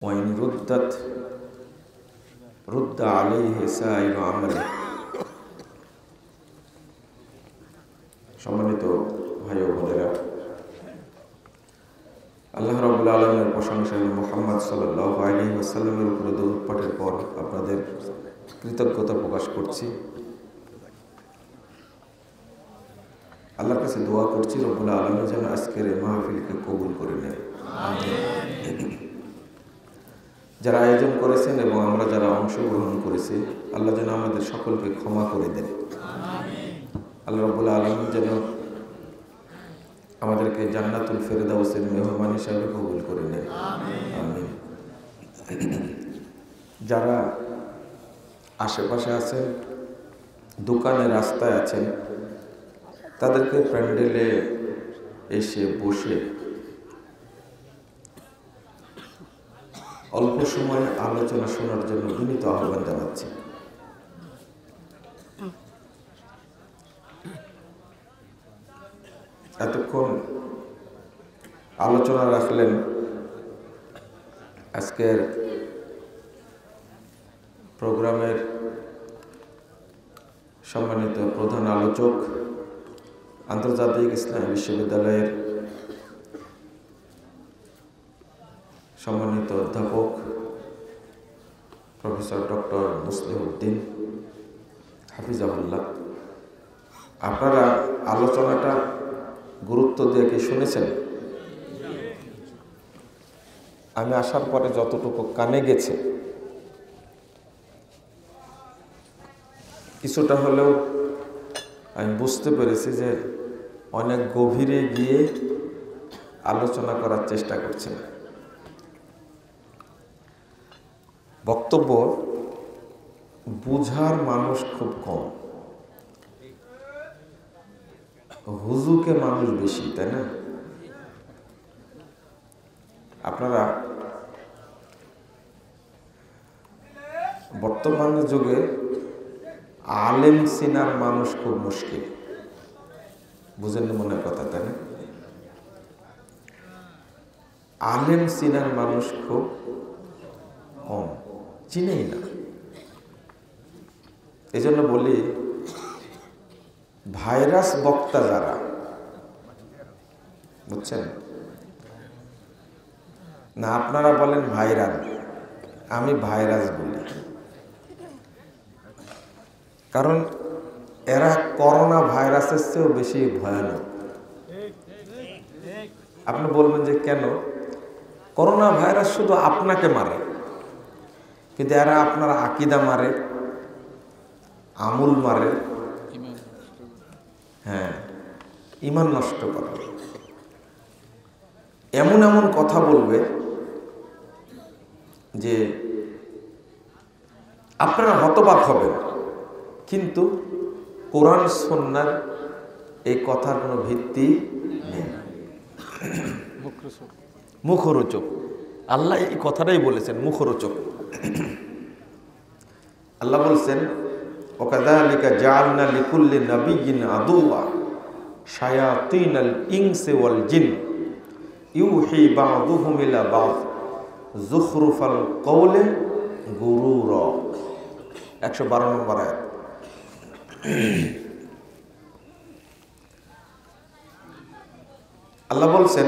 Wine রুদ্দাত রুদ্দা আলাইহি সাইরু আমালি। সম্মানিত ভাই ও বোনেরা, আল্লাহ রাব্বুল আলামিনের প্রশংসা মুহাম্মদ সাল্লাল্লাহু আলাইহি ওয়াসাল্লামের উপরে দরুদ পাঠের পর আপনাদের কৃতজ্ঞতা প্রকাশ করছি। আল্লাহর কাছে দোয়া করছি রব্বুল আলামিন যেন আজকের এই মাহফিলকে কবুল করে নেয়। যারা আয়োজন করেছেন এবং আমরা যারা অংশগ্রহণ করেছি, আল্লাহ যেন আমাদের সকলকে ক্ষমা করে দেন। আল্লাহ রাব্বুল আলামিন যেন আমাদেরকে জান্নাতুল ফেরদাউসের মেহমান হিসাবে কবুল করে নেন। আমিন। যারা আশেপাশে আছেন, দোকানে রাস্তায় আছেন, তাদেরকে প্যান্ডেলে এসে বসে অল্প সময় আলোচনা শোনার জন্য বিনীত আহ্বান জানাচ্ছি। এতক্ষণ আলোচনা রাখলেন আজকের প্রোগ্রামের সম্মানিত প্রধান আলোচক, আন্তর্জাতিক ইসলামী বিশ্ববিদ্যালয়ের সম্মানিত অধ্যাপক প্রফেসর ডক্টর মুসলিহউদ্দিন হাফিজাহুল্লাহ। আপনারা আলোচনাটা গুরুত্ব দিয়ে কি শুনেছেন? আমি আসার পরে যতটুকু কানে গেছে, কিছুটা হলেও আমি বুঝতে পেরেছি যে অনেক গভীরে গিয়ে আলোচনা করার চেষ্টা করছেন। বক্তব্য বুঝার মানুষ খুব কম, হুজুকে মানুষ বেশি, তাই না? আপনারা বর্তমান যুগে আলেম সিনার মানুষ খুব মুশকিল, বুঝেন মনের কথা, তাই না? আলেম সিনার মানুষ খুব কম, চিনেই না। এই জন্য বলি, ভাইরাস বক্তা যারা, বুঝছেন না? আপনারা বলেন ভাইরাল, আমি ভাইরাস বলি, কারণ এরা করোনা ভাইরাসের চেয়েও বেশি ভয়ানক। আপনি বলবেন যে কেন? করোনা ভাইরাস শুধু আপনাকে মারে, কিন্তু এরা আপনার আকীদা মারে, আমল মারে, হ্যাঁ, ঈমান নষ্ট করে। এমন এমন কথা বলবে যে আপনারা হতবাক হবেন, কিন্তু কোরআন সুন্নাহর এই কথার কোনো ভিত্তি নেই, মুখরোচক। আল্লাহ এই কথাটাই বলেছেন, মুখরোচক। আল্লাহ বলছেন, ওয়াকাযালিকা জাআলনা লিকুল্লি নাবিয়্যিন আদুওয়া শায়াতিনাল ইনসি ওয়াল জিন ইউহি বা'দুহুম ইলা বা'দ যুখরুফাল কওলি গুরুরা। 112 নম্বর আয়াত। আল্লাহ বলছেন,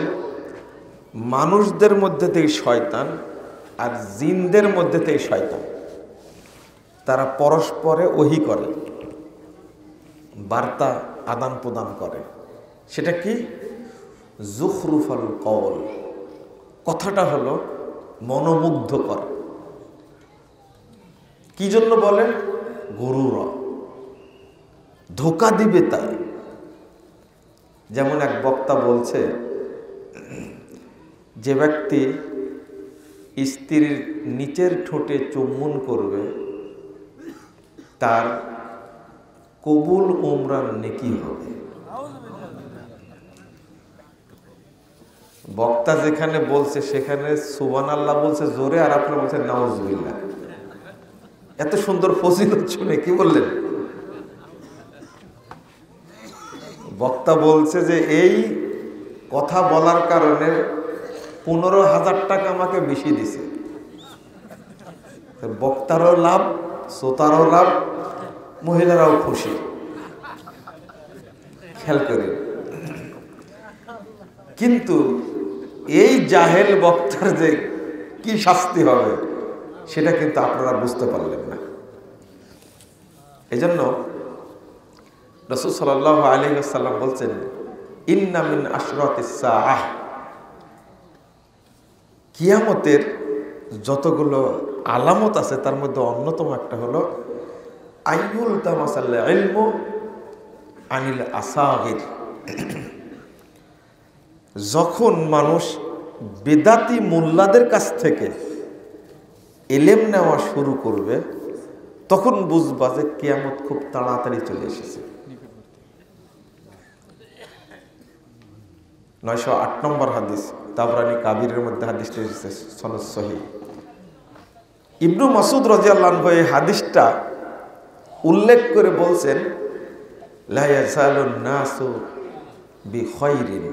মানুষদের মধ্যে থেকে শয়তান আর জিনদের মধ্যে থেকে শয়তান, তারা পরস্পরে ওহী করে, বার্তা আদান প্রদান করে। সেটা কি? যুখরুফাল কওল, কথাটা হলো মনোমুগ্ধকর। কি জন্য বলে? গুরুরা, ধোঁকা দিবে তাই। যেমন এক বক্তা বলছে, যে ব্যক্তি স্ত্রীর নিচের ঠোঁটে চুম্বন করবে তার কবুল উমরার নেকি হবে। বক্তা যেখানে বলছে সেখানে সুবহানাল্লাহ বলছে জোরে, আর আপনারা বলছেন নাউজুবিল্লাহ। এত সুন্দর ফজিলত শুনে কি বললেন? বক্তা বলছে যে এই কথা বলার কারণে 15,000 টাকা আমাকে বেশি দিছে। বক্তারও লাভ, শ্রোতারও লাভ, মহিলারাও খুশি। খেয়াল করি। কিন্তু এই জাহেল বক্তার যে কি শাস্তি হবে সেটা কিন্তু আপনারা বুঝতে পারলেন না। এই জন্য রাসূল সাল্লাল্লাহু আলাইহি ওয়াসাল্লাম বলছেন, ইন্না মিন আশরাতিস সাআহ, কিয়ামতের যতগুলো আলামত আছে তার মধ্যে অন্যতম একটা হলো আইয়ুল তামাসাল ইলমু আনিল আসাগির, যখন মানুষ বেদাতি মোল্লাদের কাছ থেকে ইলম নেওয়া শুরু করবে তখন বুঝবা যে কিয়ামত খুব তাড়াতাড়ি চলে এসেছে। 908 নম্বর হাদিস, তাবরানী কাবিরের মধ্যে হাদিসটা এসেছে, সনদ সহিহ। ইবনু মাসউদ রাদিয়াল্লাহু আনহু এই হাদিসটা উল্লেখ করে বলছেন, লা ইয়াজালুন নাসু বিখাইরিন,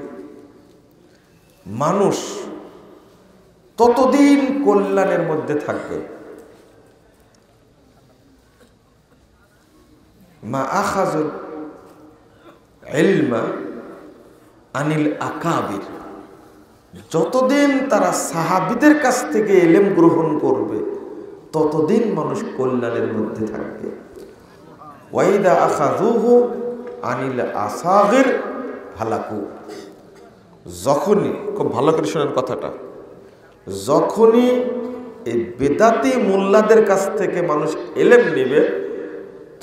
মানুষ ততদিন কল্যাণের মধ্যে থাকবে, মা আখাযুল ইলমা আনিল আকাবির, যতদিন তারা সাহাবীদের কাছ থেকে ইলম গ্রহণ করবে ততদিন মানুষ কল্যাণের মধ্যে থাকবে। ওয়াইদা আখাযুহু আনিল আসাগির হালাকু, যখনই, খুব ভালো করে শোনেন কথাটা, যখনই এই বেদাতি মোল্লাদের কাছ থেকে মানুষ ইলম নেবে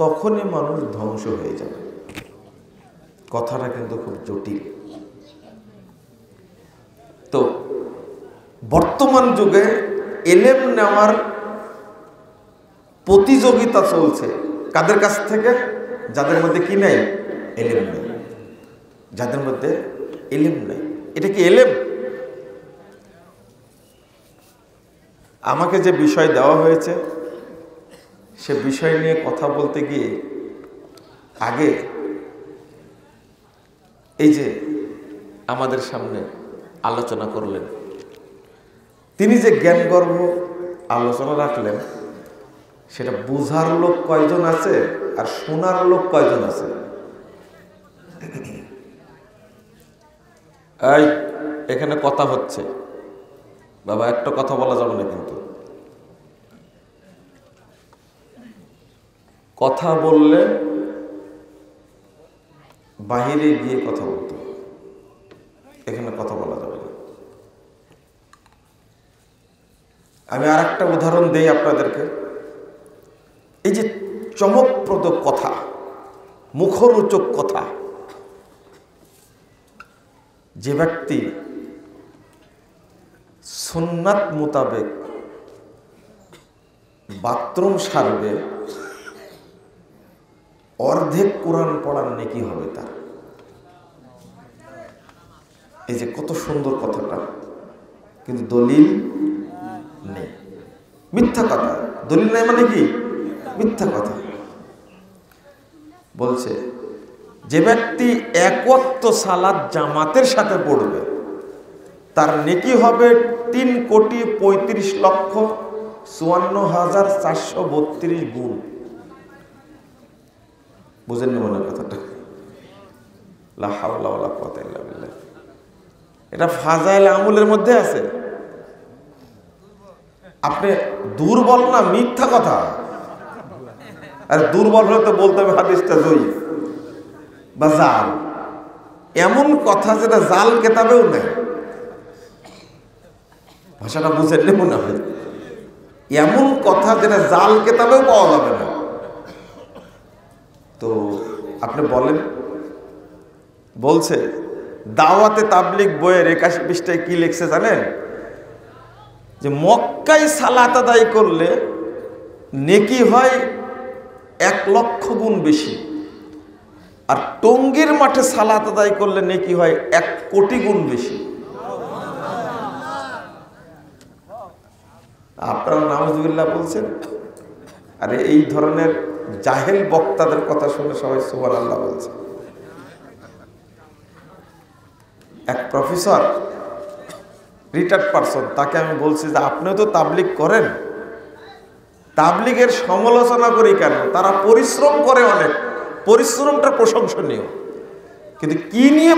তখনই মানুষ ধ্বংস হয়ে যাবে। কথাটা কিন্তু খুব জটিল। তো বর্তমান যুগে ইলম নেওয়ার প্রতিযোগিতা চলছে কাদের কাছ থেকে? যাদের মধ্যে কি নাই? ইলম নেই। যাদের মধ্যে ইলম নেই। এটা কি ইলম? আমাকে যে বিষয় দেওয়া হয়েছে সে বিষয় নিয়ে কথা বলতে গিয়ে আগে এই যে আমাদের সামনে আলোচনা করলেন, তিনি যে জ্ঞানগর্ভ আলোচনা রাখলেন সেটা বুঝার লোক কয়জন আছে আর শোনার লোক কয়জন আছে? এই এখানে কথা হচ্ছে বাবা, একটা কথা বলা যাবে না, কিন্তু কথা বললে বাহিরে গিয়ে কথা বলতে, এখানে কথা বলা যাবে না। আমি আর একটা উদাহরণ দেই আপনাদেরকে। এই যে চমকপ্রদ কথা, মুখরোচক কথা, যে ব্যক্তি সুন্নাত মোতাবেক বাথরুম সারবে অর্ধেক কোরআন পড়ার নেকি হবে তার। এই যে কত সুন্দর কথাটা, কিন্তু দলিল নেই, মিথ্যা কথা। দলিল নেই মানে কি? মিথ্যা কথা বলছে। যে ব্যক্তি এক ওয়াক্ত সালাত জামাতের সাথে পড়বে তার নেকি হবে 3,54,54,432 গুণ। বুঝেন না মনে কথাটা? লা হাওলা ওয়ালা কুওয়াতা ইল্লা বিল্লাহ। এটা ফাজাইল আমলের মধ্যে আছে। আপনি দুর্বল না, মিথ্যা কথা। আর দুর্বল হলে তো বলতে হবে হাদিসটা জয়ীফ বা জাল। এমন কথা যেটা জাল কেতাবেও নেই, ভাষাটা বুঝলে মনে হয় এমন কথা যেটা জাল কেতাবেও পাওয়া যাবে না। তো আপনি বলেন, বলছে দাওয়াতে তাবলিগ বইয়ের 81 পৃষ্ঠায় কি লিখছে জানেন? যে মক্কায় সালাত আদায় করলে নেকি হয় 1,00,000 গুণ বেশি, আর টঙ্গীর মাঠে সালাত আদায় করলে নেকি হয় 1 কোটি গুণ বেশি। আপনারা নাউজুবিল্লাহ বলছেন। আরে এই ধরনের জাহেল বক্তাদের কথা শুনে সবাই সুবহানাল্লাহ বলছে। এক প্রফেসর, রিটায়ার্ড পারসন, তাকে আমি বলছি যে আপনিও তো তাবলিগ করেন, তাবলিগের সমালোচনা করি কেন? তারা পরিশ্রম করে অনেক, পরিশ্রমটা প্রশংসনীয়, কিন্তু কি নিয়ে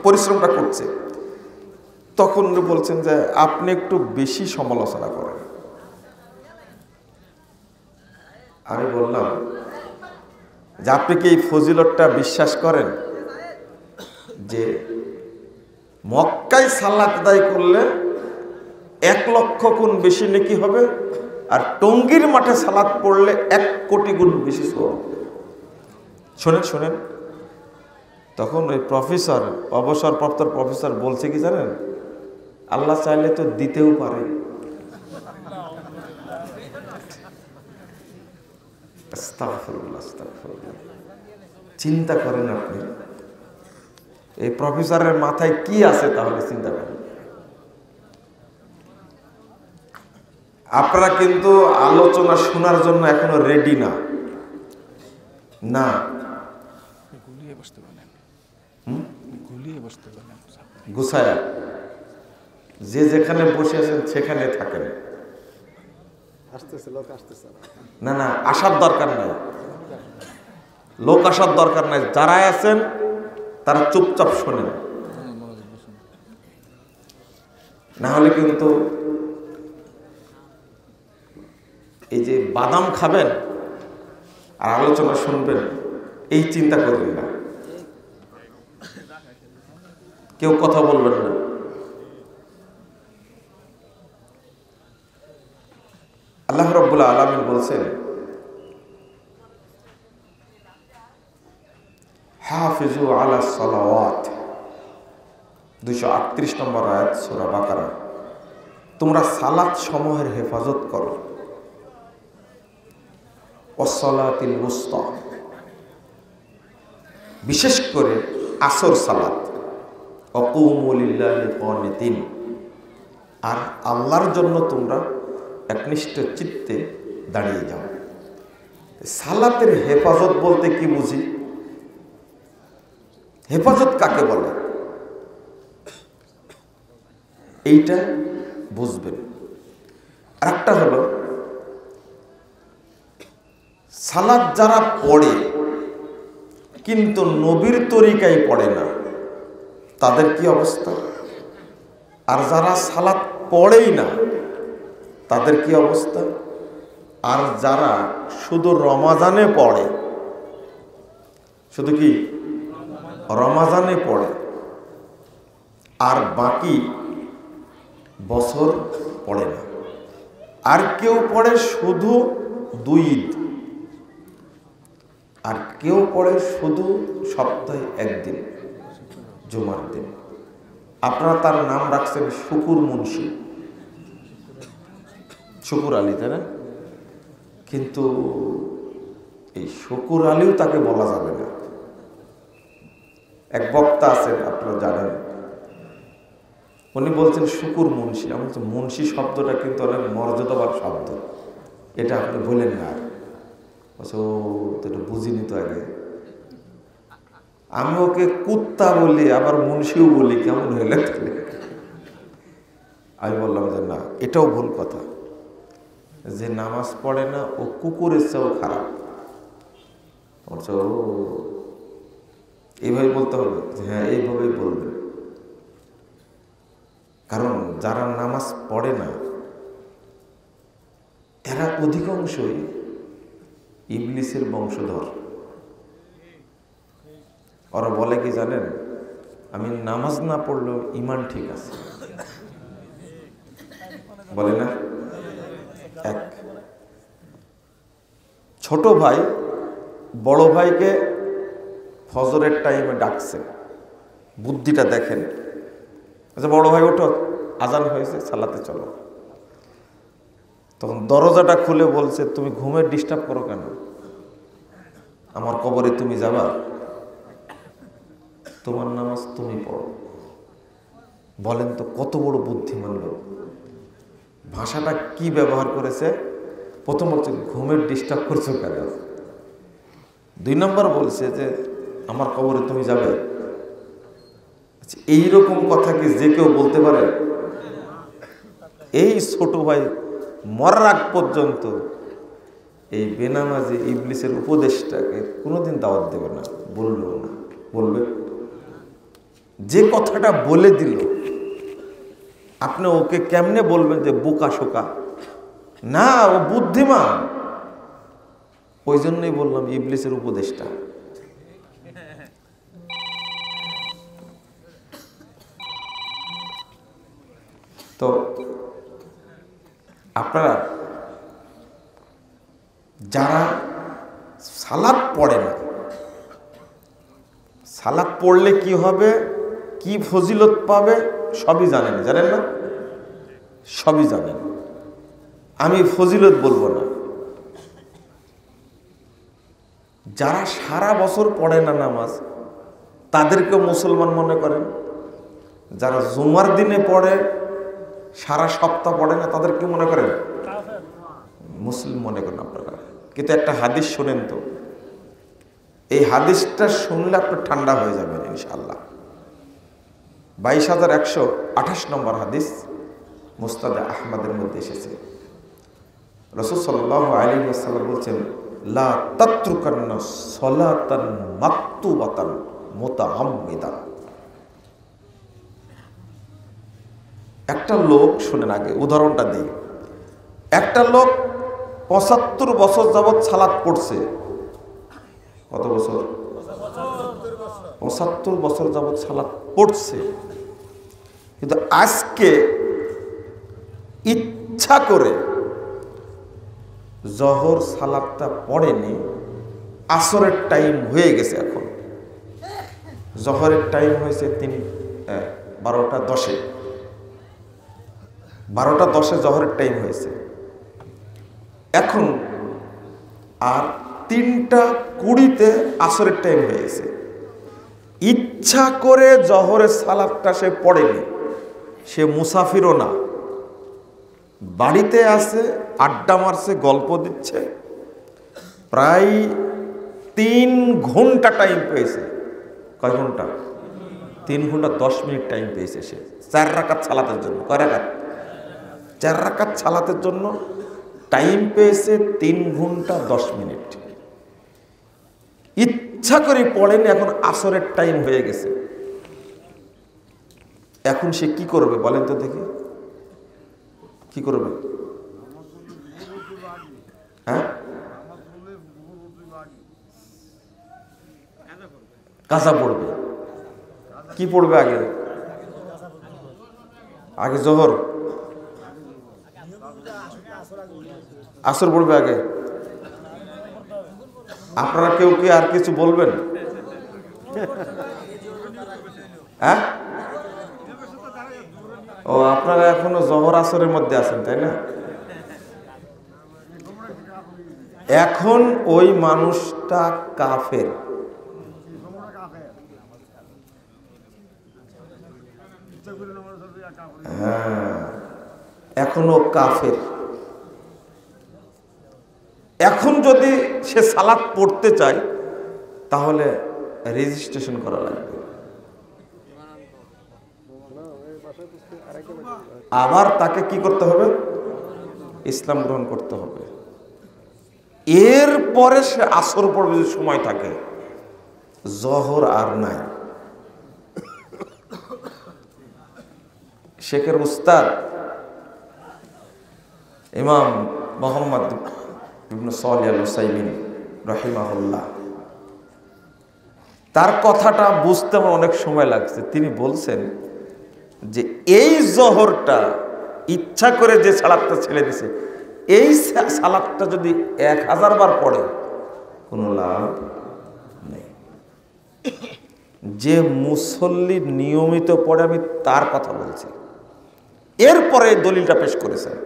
পরিশ্রমটা করছে? তখন বলছেন যে আপনি একটু বেশি সমালোচনা করেন। আমি বললাম যে আপনি কি এই ফজিলতটা বিশ্বাস করেন যে মক্কায় সালাত আদায় করলে 1 লক্ষ গুণ বেশি নেকি হবে, আর টঙ্গীর মাঠে সালাত পড়লে 1 কোটি গুণ বেশি সওয়াব? শোনেন শোনেন, তখন ওই প্রফেসর, অবসরপ্রাপ্ত প্রফেসর বলছে কি জানেন? আল্লাহ চাইলে তো দিতেও পারে। আস্তাগফিরুল্লাহ, আস্তাগফিরুল্লাহ। চিন্তা করেন আপনি, এই প্রফেসরের মাথায় কি আছে তাহলে চিন্তা করেন। আপনারা কিন্তু আলোচনা শোনার জন্য এখনো রেডি না, না গুছায়া যে যেখানে বসে আছেন সেখানে থাকেন। না না, আসার দরকার নাই, লোক আসার দরকার নাই। যারা আছেন তারা চুপচাপ শোনেন, না হলে কিন্তু এই যে বাদাম খাবেন আর আলোচনা শুনবেন এই চিন্তা করবেন না, কেউ কথা বলবেন না। আল্লাহ রাব্বুল আলামিন বলছেন, হাফিজু আলা সালাওয়াত, 238 নম্বর আয়াত সূরা বাকারা। তোমরা সালাত সমূহের হেফাজত করো। ওয়াসসালাতিল উসতা, বিশেষ করে আসর সালাত। ওয়াকুমু লিল্লাহি কানিতিন, আর আল্লাহর জন্য তোমরা একনিষ্ঠ চিত্তে দাঁড়িয়ে যাও। সালাতের হেফাজত বলতে কি বুঝি? হেফাজত কাকে বলে এইটা বুঝবেন। আরেকটা হলো, সালাত যারা পড়ে কিন্তু নবীর তরিকায় পড়ে না তাদের কি অবস্থা? আর যারা সালাত পড়েই না তাদের কি অবস্থা? আর যারা শুধু রমাজানে পড়ে, শুধু কি রমাজানে পড়ে আর বাকি বছর পড়ে না। আর কেউ পড়ে শুধু 2 ঈদ, আর কেউ পড়ে শুধু সপ্তাহে 1 দিন, জুমার দিন। আপনারা তার নাম রাখছেন শুকুর মুন্সি, শুকুর আলী, তাই না? কিন্তু এই শুকুর আলীও তাকে বলা যাবে না। এক বক্তা আছেন, আপনারা জানেন, উনি বলছেন শুকুর মুন্সি। আমি বলছি মুন্সি শব্দটা কিন্তু অনেক মর্যাদাবান শব্দ, এটা আপনি বলেন না। ও তো এটা বুঝিনি তো আগে। আমি ওকে কুত্তা বলি আবার মুন্সিও বলি, কেমন হইলে? আমি বললাম যে না, এটাও ভুল কথা। যে নামাজ পড়ে না ও কুকুরের চেয়েও খারাপ। বলছে ও এইভাবে বলতে হবে? হ্যাঁ, এইভাবেই বলবে। কারণ যারা নামাজ পড়ে না এরা অধিকাংশই ইবলিসের বংশধর। ওরা বলে কি জানেন? আমি নামাজ না পড়লেও ইমান ঠিক আছে, বলে না? এক ছোট ভাই বড় ভাইকে ফজরের টাইমে ডাকছে, বুদ্ধিটা দেখেন। আচ্ছা বড় ভাই ওঠো, আজান হয়েছে, সালাতে চলো। তখন দরজাটা খুলে বলছে, তুমি ঘুমের ডিস্টার্ব করো কেন? আমার কবরে তুমি যাবা? তোমার নামাজ তুমি পড়ো। বলেন তো কত বড় বুদ্ধিমান লোক। ভাষাটা কি ব্যবহার করেছে? প্রথম হচ্ছে ঘুমের ডিস্টার্ব করছো কেন। 2 নম্বর বলছে যে আমার কবরে তুমি যাবে। এইরকম কথা কি যে কেউ বলতে পারে? এই ছোট ভাই মরার আগ পর্যন্ত এই বেনামাজি ইবলিসের উপদেশটাকে কোনোদিন দাওয়াত দেবে না, বললো না। বলবে যে কথাটা বলে দিল, আপনি ওকে কেমনে বলবেন যে বোকা শোকা? না, ও বুদ্ধিমান। ওই জন্যই বললাম ইবলিসের উপদেশটা। তো আপনারা যারা সালাত পড়ে না, সালাত পড়লে কি হবে, কি ফজিলত পাবে সবই জানেন, জানেন না? সবই জানেন। আমি ফজিলত বলবো না। যারা সারা বছর পড়ে না নামাজ, তাদেরকে মুসলমান মনে করেন। যারা জুমার দিনে পড়ে, সারা সপ্তাহ পড়ে না, তাদেরকে মনে করেন মুসলিম মনে করেন আপনারা। কিন্তু একটা হাদিস শোনেন তো, এই হাদিসটা শুনলে আপনি ঠান্ডা হয়ে যাবেন ইনশাআল্লাহ। 22,128 নম্বর হাদিস, মুস্তাদে আহমদের মধ্যে এসেছে। রাসূল সাল্লাল্লাহু আলাইহি ওয়াসাল্লাম বলছেন, লা তাতরুকান্না সালাতান মাকতুবাতান মুতাআম্মিদান। একটা লোক, শুনেন আগে উদাহরণটা দিই। একটা লোক 75 বছর যাবৎ সালাত পড়ছে। কত বছর? 75 বছর যাবৎ সালাত পড়ছে, কিন্তু আজকে ইচ্ছা করে জহর সালাতটা পড়েনি। আসরের টাইম হয়ে গেছে, এখন জহরের টাইম হয়েছে 12:10। 12:10 জহরের টাইম হয়েছে। এখন আর 3:20 আসরের টাইম হয়ে গেছে। ইচ্ছা করে জহরের সালাতটা সে পড়েনি। সে মুসাফিরও না, বাড়িতে আছে, আড্ডা মারছে, গল্প দিচ্ছে। প্রায় 3 ঘন্টা টাইম পেয়েছে। কয় ঘন্টা? 3 ঘন্টা 10 মিনিট টাইম পেয়েছে সে 4 রাকাত সালাতের জন্য। কয় রাকাত? 4 রাকাত সালাতের জন্য টাইম পেয়েছে 3 ঘন্টা 10 মিনিট। ইচ্ছা করে পড়েনি, এখন আসরের টাইম হয়ে গেছে। এখন সে কি করবে বলেন তো দেখি? কি করবে? হ্যাঁ, কাজা পড়বে। কি পড়বে আগে? আগে জোহর, আসর পড়বে আগে। আপনারা কেউ কি আর কিছু বলবেন? হ্যাঁ, ও আপনারা এখনো জহর আসরের মধ্যে আছেন, তাই না? এখন ওই মানুষটা কাফের। হ্যাঁ, এখনো কাফের। এখন যদি সে সালাত পড়তে চায় তাহলে রেজিস্ট্রেশন করা লাগবে, আবার তাকে কি করতে হবে? ইসলাম গ্রহণ করতে হবে। এরপরে সে আসর পড়বে যে সময় থাকে, জহর আর নাই। শেখের উস্তাদ ইমাম মোহাম্মদ ইবনে সালেহ আল উসাইমিন রাহিমাহুল্লাহ, তার কথাটা বুঝতে আমার অনেক সময় লাগছে। তিনি বলছেন যে এই জহরটা ইচ্ছা করে যে সালাতটা ছেড়ে দিছে, এই সালাতটা যদি 1000 বার পড়ে কোনো লাভ নেই। যে মুসল্লি নিয়মিত পড়ে, আমি তার কথা বলছি। এরপরে দলিলটা পেশ করেছেন,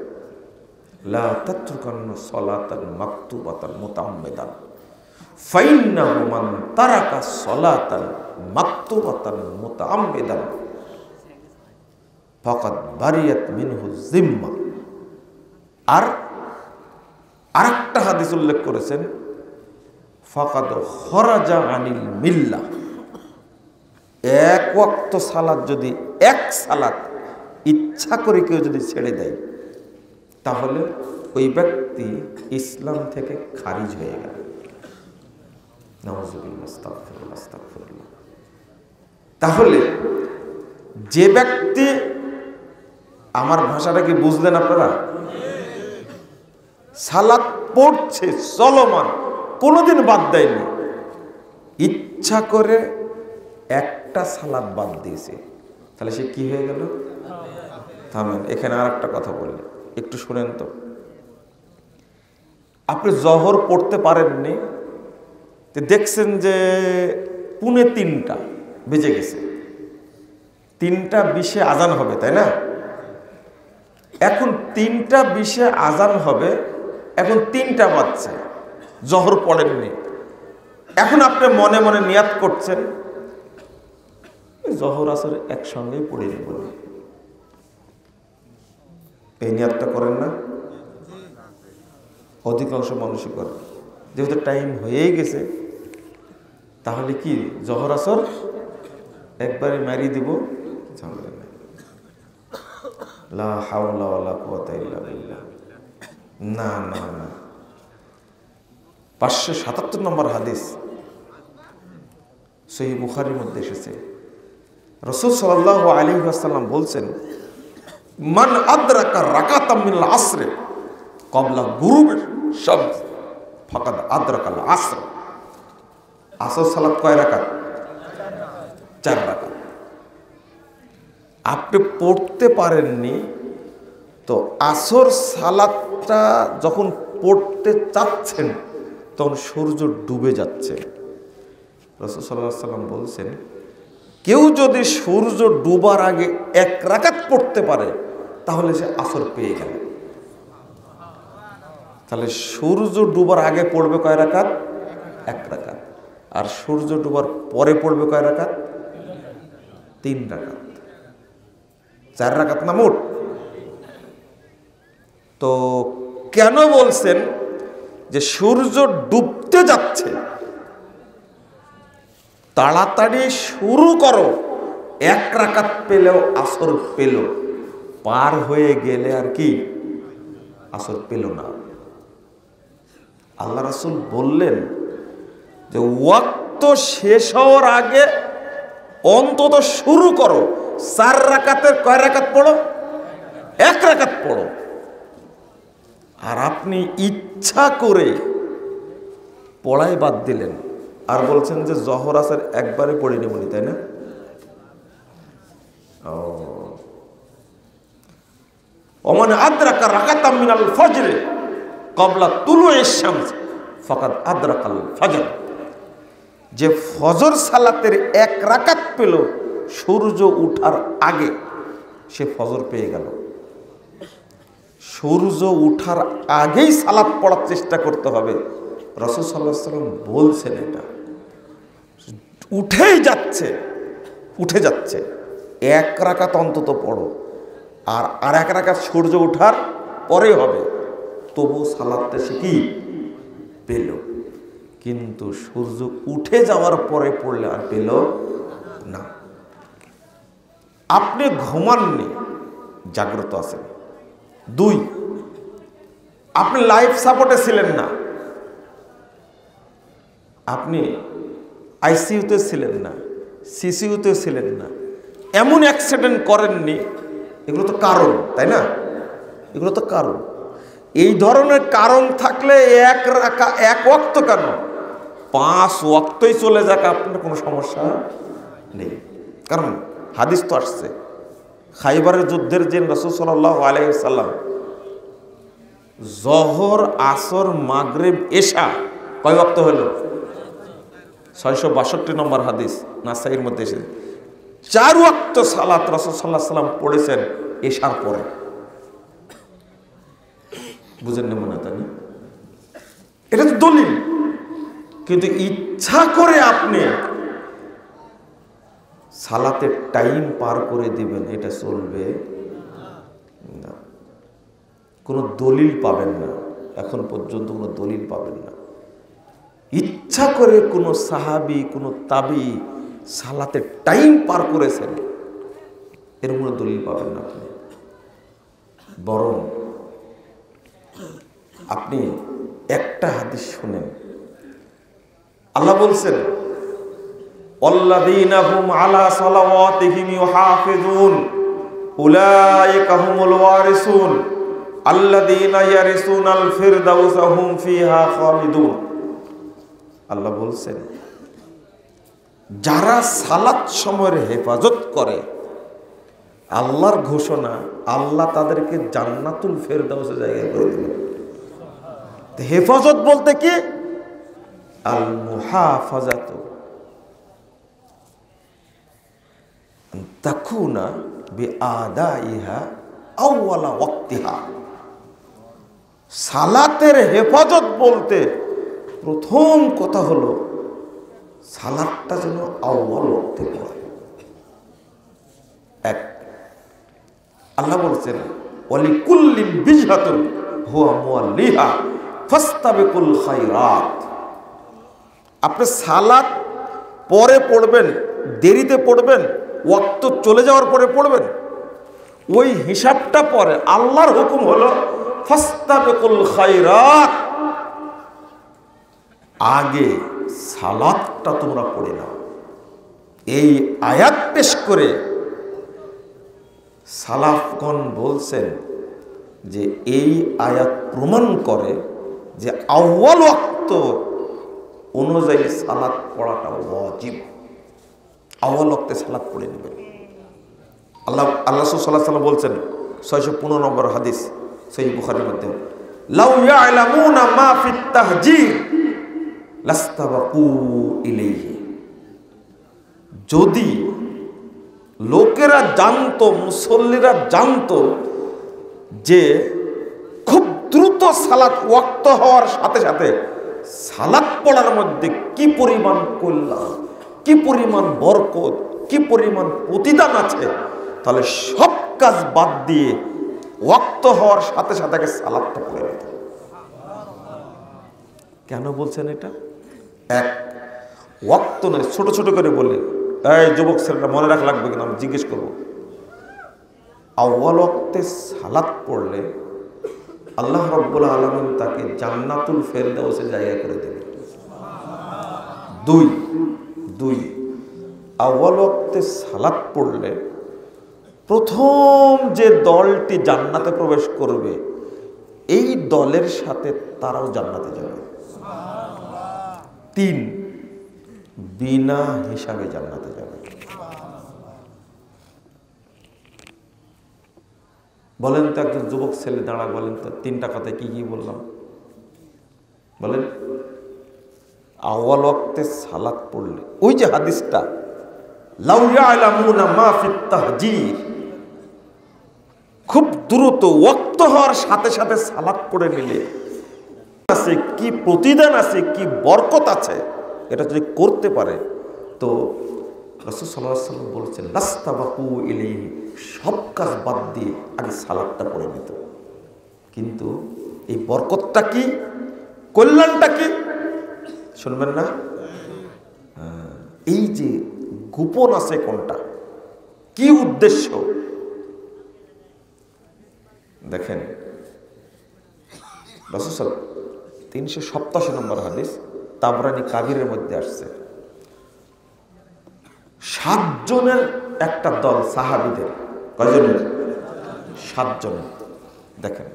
লা তাতরুকান্না সালাতান মাকতুবাতান মুতাআম্মিদান ফাইন্নাহু মান তারাকা সালাতান মাকতুবাতান মুতাআম্মিদান ফাকাদ বারিয়াত মিনহু জিম্মা। আর আরেকটা হাদিস উল্লেখ করেছেন, ফাকাদ খরাজা আনিল মিল্লাহ। এক ওয়াক্ত সালাত যদি, এক সালাত ইচ্ছা করে কেউ যদি ছেড়ে দেয়, তাহলে ওই ব্যক্তি ইসলাম থেকে খারিজ হয়ে গেল। নাউযুবিল্লাহ, আস্তাগফিরুল্লাহ, আস্তাগফিরুল্লাহ। তাহলে যে ব্যক্তি, আমার ভাষাটা কি বুঝলেন আপনারা? সালাত পড়ছে চলমান, কোনোদিন বাদ দেয়নি, ইচ্ছা করে একটা সালাত বাদ দিয়েছে, তাহলে সে কি হয়ে গেল? থামেন, এখানে আর একটা কথা বলি, একটু শুনেন তো। আপনি জহর পড়তে পারেননি, দেখছেন যে 2:45 বেজে গেছে, 3:20 আজান হবে, তাই না? এখন 3:20 আজান হবে, এখন 3টা বাজছে, জহর পড়েননি। এখন আপনি মনে মনে নিয়াত করছেন জহর আসর একসঙ্গেই পড়ে নেব, এই নিয়াতটা করেন না? অধিকাংশ মানুষই করে, যেহেতু টাইম হয়েই গেছে, তাহলে কি জহর আসর একবারে মারি দিব, ঝামেলা নাই। লা হাওলা ওয়ালা কুওয়াতা ইল্লা বিল্লাহ। না না না, 577 নম্বর হাদিস সহিহ বুখারীর মধ্যে এসেছে, রাসূল সাল্লাল্লাহু আলাইহি ওয়াসাল্লাম বলছেন, মান আদরাকা রাকাতাম মিনাল আসর ক্বাবলা গুরুবিশ শামস ফাকাদ আদরাকাল আসর। আসর সালাত কয় রাকাত? 4 রাকাত। আপনি পড়তে পারেননি তো আসর সালাতটা যখন পড়তে চাচ্ছেন তখন সূর্য ডুবে যাচ্ছে। রাসূল সাল্লাল্লাহু আলাইহি ওয়াসাল্লাম বলছেন, কেউ যদি সূর্য ডুবার আগে 1 রাকাত পড়তে পারে তাহলে সে আসর পেয়ে গেল। তাহলে সূর্য ডুবার আগে পড়বে কয় রাকাত? 1 রাকাত। আর সূর্য ডুবার পরে পড়বে কয় রাকাত? 3 রাকাত। 4 রাকাত না মোট। তো কেন বলছেন যে সূর্য ডুবতে যাচ্ছে, তাড়াতাড়ি শুরু করো, 1 রাকাত পেলেও আসর পেল, পার হয়ে গেলে আর কি আসর পেল না। আল্লাহ রাসূল বললেন যে ওয়াক্ত শেষ হওয়ার আগে অন্তত শুরু করো, 4 রাকাতের কয় রাকাত পড়ো? 1 রাকাত পড়ো। আর আপনি ইচ্ছা করে পড়াই বাদ দিলেন, আর বলছেন যে জহর আসর একবারে পড়ে নেবনি, তাই না? ওমান আদরাকা রাকাতাম মিনাল ফজর ক্বাবলা তুলুইশ শামস ফাকাদ আদরাকাল ফজর। যে ফজর সালাতের 1 রাকাত পেল সূর্য ওঠার আগে, সে ফজর পেয়ে গেল। সূর্য ওঠার আগেই সালাত পড়ার চেষ্টা করতে হবে। রাসূল সাল্লাল্লাহু আলাইহি ওয়াসাল্লাম বলছেন, এটা উঠে যাচ্ছে 1 রাকাত অন্তত পড়ো, আর 1 রাকাত সূর্য ওঠার পরে হবে, তবু সালাতটা সে কি পেল। কিন্তু সূর্য উঠে যাওয়ার পরে পড়লে আর পেল না। আপনি ঘুমাননি, জাগ্রত আছেন। 2, আপনি লাইফ সাপোর্টে ছিলেন না, আপনি আইসিইউতে ছিলেন না, সিসিইউতে ছিলেন না, এমন অ্যাক্সিডেন্ট করেননি, এগুলো তো কারণ, তাই না? এগুলো তো কারণ। এই ধরনের কারণ থাকলে 1 ওয়াক্ত কেন 5 ওয়াক্তই চলে যাক, আপনার কোনো সমস্যা নেই। কারণ হাদিস তো আসছে, খাইবারের যুদ্ধের দিন রাসূল সাল্লাল্লাহু আলাইহি ওয়াসাল্লাম জহর, আসর, মাগরিব, এশা কয় ওয়াক্ত হলো? 662 নম্বর হাদিস নাসাইর মধ্যে এসেছে। 4 ওয়াক্ত সালাত রাসূল সাল্লাল্লাহু আলাইহি ওয়াসাল্লাম পড়েছেন এশার পরে। বুঝেন না মনে, তাই না? এটা তো দলিল। কিন্তু ইচ্ছা করে আপনি সালাতের টাইম পার করে দিবেন, এটা চলবে না। কোনো দলিল পাবেন না, এখন পর্যন্ত কোনো দলিল পাবেন না। ইচ্ছা করে কোনো সাহাবী, কোনো তাবি সালাতের টাইম পার করেছেন, এর কোনো দলিল পাবেন না আপনি। বরং আপনি একটা হাদিস শুনেন, আল্লাহ বলছেন আল্লাযীনা হুম আলা সালাওয়াতিহিম ইউহাফিজুন উলাইকা হুমুল ওয়ারিসুন আল্লাযীনা ইয়ারিসুনাল ফিরদাউসা হুম ফিহা খালিদুন। আল্লাহ বলছেন যারা সালাত সময়ের হেফাজত করে, আল্লাহর ঘোষণা, আল্লাহ তাদেরকে জান্নাতুল ফেরদাউসে জায়গা করে দিবেন। হেফাজত বলতে কি? আল মুহাফাজাতু তাকুনা বিআদাইহা আউয়ালা ওয়াক্তিহা। সালাতের হেফাজত বলতে প্রথম কথা হলো সালাতটা যেন আউয়াল ওয়াক্তে পড়ে। এক, আল্লাহ বলছেন ওয়ালিকুল্লিন বিজহাতুন হুয়া মুওয়াল্লিহা ফাস্তাবিকুল খায়রাত। আপনি সালাত পরে পড়বেন, দেরিতে পড়বেন, ওয়াক্ত চলে যাওয়ার পরে পড়বেন, ওই হিসাবটা পরে। আল্লাহর হুকুম হলো ফাস্তাবিকুল খায়রাত, আগে সালাতটা তোমরা পড়ে নাও। এই আয়াত পেশ করে সালাফগণ বলছেন যে এই আয়াত প্রমাণ করে যে আউয়াল ওয়াক্ত অনুযায়ী সালাত পড়াটা ওয়াজিব। আউয়াল ওয়াক্তে সালাত পড়ে নেবেন। আল্লাহ সাল্লাল্লাহু আলাইহি ওয়াসাল্লাম বলছেন 615 নম্বর হাদিস সহিহ বুখারীর মধ্যে, লাউ ইয়ালামুনা মা ফিত তাহজির লাস্তাবাকু ইলাইহি। যদি লোকেরা জানতো, মুসল্লিরা জানতো যে খুব দ্রুত সালাত ওয়াক্ত হওয়ার সাথে সাথে সালাত পড়ার মধ্যে কি পরিমাণ কল্যাণ, কি পরিমাণ বরকত, কি পরিমাণ প্রতিদান আছে, তাহলে সব কাজ বাদ দিয়ে ওয়াক্ত হওয়ার সাথে সাথে সালাতটা পড়ে নিত। কেন বলছেন এটা? এক, ওয়াক্ত নয়, ছোট ছোট করে বলে, এই যুবক ছেলেটা মনে রাখা লাগবে কিনা আমি জিজ্ঞেস করবো। আউয়াল ওয়াক্তে সালাত পড়লে আল্লাহ রাব্বুল আলামিন তাকে জান্নাতুল ফেরদাউসে জায়গা করে দেবে। দুই, আউয়াল ওয়াক্তে সালাত পড়লে প্রথম যে দলটি জান্নাতে প্রবেশ করবে এই দলের সাথে তারাও জান্নাতে যাবে। 3, বিনা হিসাবে জান্নাতে যাবে। বলেন তো, একজন যুবক ছেলে দাঁড়া, বলেন তো 3টা কথায় কি কি বললাম বলেন। আউয়াল ওয়াক্তে সালাত পড়লে, ওই যে হাদিসটা লাউ ইয়ালামুনা মা ফিত তাহজির, খুব দ্রুত ওয়াক্ত হওয়ার সাথে সাথে সালাত পড়ে নিলে আছে কি প্রতিদান আছে, কি বরকত আছে, এটা যদি করতে পারে তো রাসূল সাল্লাল্লাহু আলাইহি ওয়াসাল্লাম বলেছেন লাস্তাবাকু ইলাইহি, সব কাজ বাদ দিয়ে আগে সালাতটা পড়ে নিত। কিন্তু এই বরকতটা কি, কল্যাণটা কি শুনবেন না? এই যে গোপন আছে কোনটা, কি উদ্দেশ্য দেখেন। রাসূল সাল্লাল্লাহু আলাইহি ওয়াসাল্লাম 387 নম্বর হাদিস তাবরানী কাবিরের মধ্যে আসছে, 7 জনের একটা দল সাহাবীদের, কয়জনের? 7 জনের। দেখেন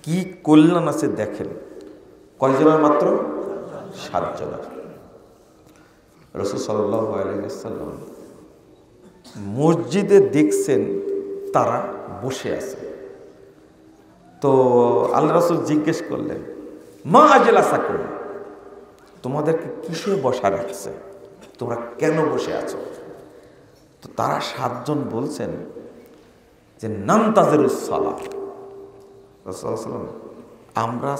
কি কল্যাণ আছে, দেখেন কয়জনের? মাত্র 7 জনের। রাসূল সাল্লাল্লাহু আলাইহি ওয়াসাল্লাম মসজিদে দেখছেন তারা বসে আছে, তো আল্লাহ রাসূল জিজ্ঞেস করলেন মা আজলাসাকুম, তোমাদেরকে কিসে বসা রাখছে, তোমরা কেন বসে আছো? তো তারা 7 জন বলছেন যে নান্তাজিরুস সালাত, রাসূল সাল্লাল্লাহু আলাইহি ওয়াসাল্লাম আমরা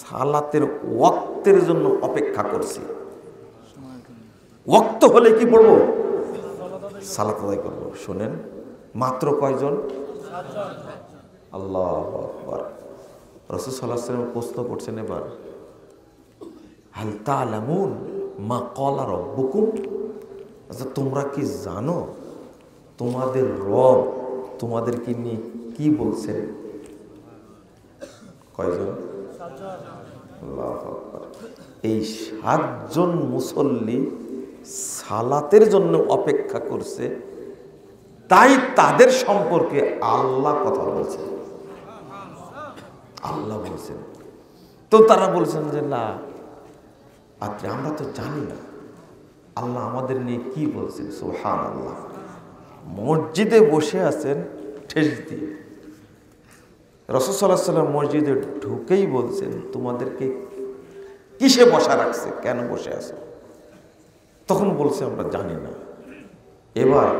সালাতের ওয়াক্তের জন্য অপেক্ষা করছি। ওয়াক্ত হলে কি পড়বো? সালাত আদায় করবো। শুনেন মাত্র কয়জন? 7 জন। আল্লাহু আকবার। রাসূল সাল্লাল্লাহু আলাইহি ওয়াসাল্লাম প্রশ্ন করছেন এবার, হাল তা'লামুন মা ক্বালা রাব্বুকুম, আচ্ছা তোমরা কি জানো তোমাদের রব তোমাদেরকে নিয়ে কি বলছেন? কয়জন? আল্লাহু আকবার। এই 7 জন মুসল্লি সালাতের জন্য অপেক্ষা করছে, তাই তাদের সম্পর্কে আল্লাহ কথা বলছেন। আল্লাহ বলছেন। তো তারা বলছেন যে না আচ্ছা আমরা তো জানি না আল্লাহ আমাদের নিয়ে কি বলছেন। সুবহানাল্লাহ। মসজিদে বসে আছেন ঠেস দিয়ে, রাসূল সাল্লাল্লাহু আলাইহি ওয়াসাল্লাম মসজিদে ঢুকেই বলছেন তোমাদেরকে কিসে বসা রাখছে, কেন বসে আছো? তখন বলছে আমরা জানি না। এবার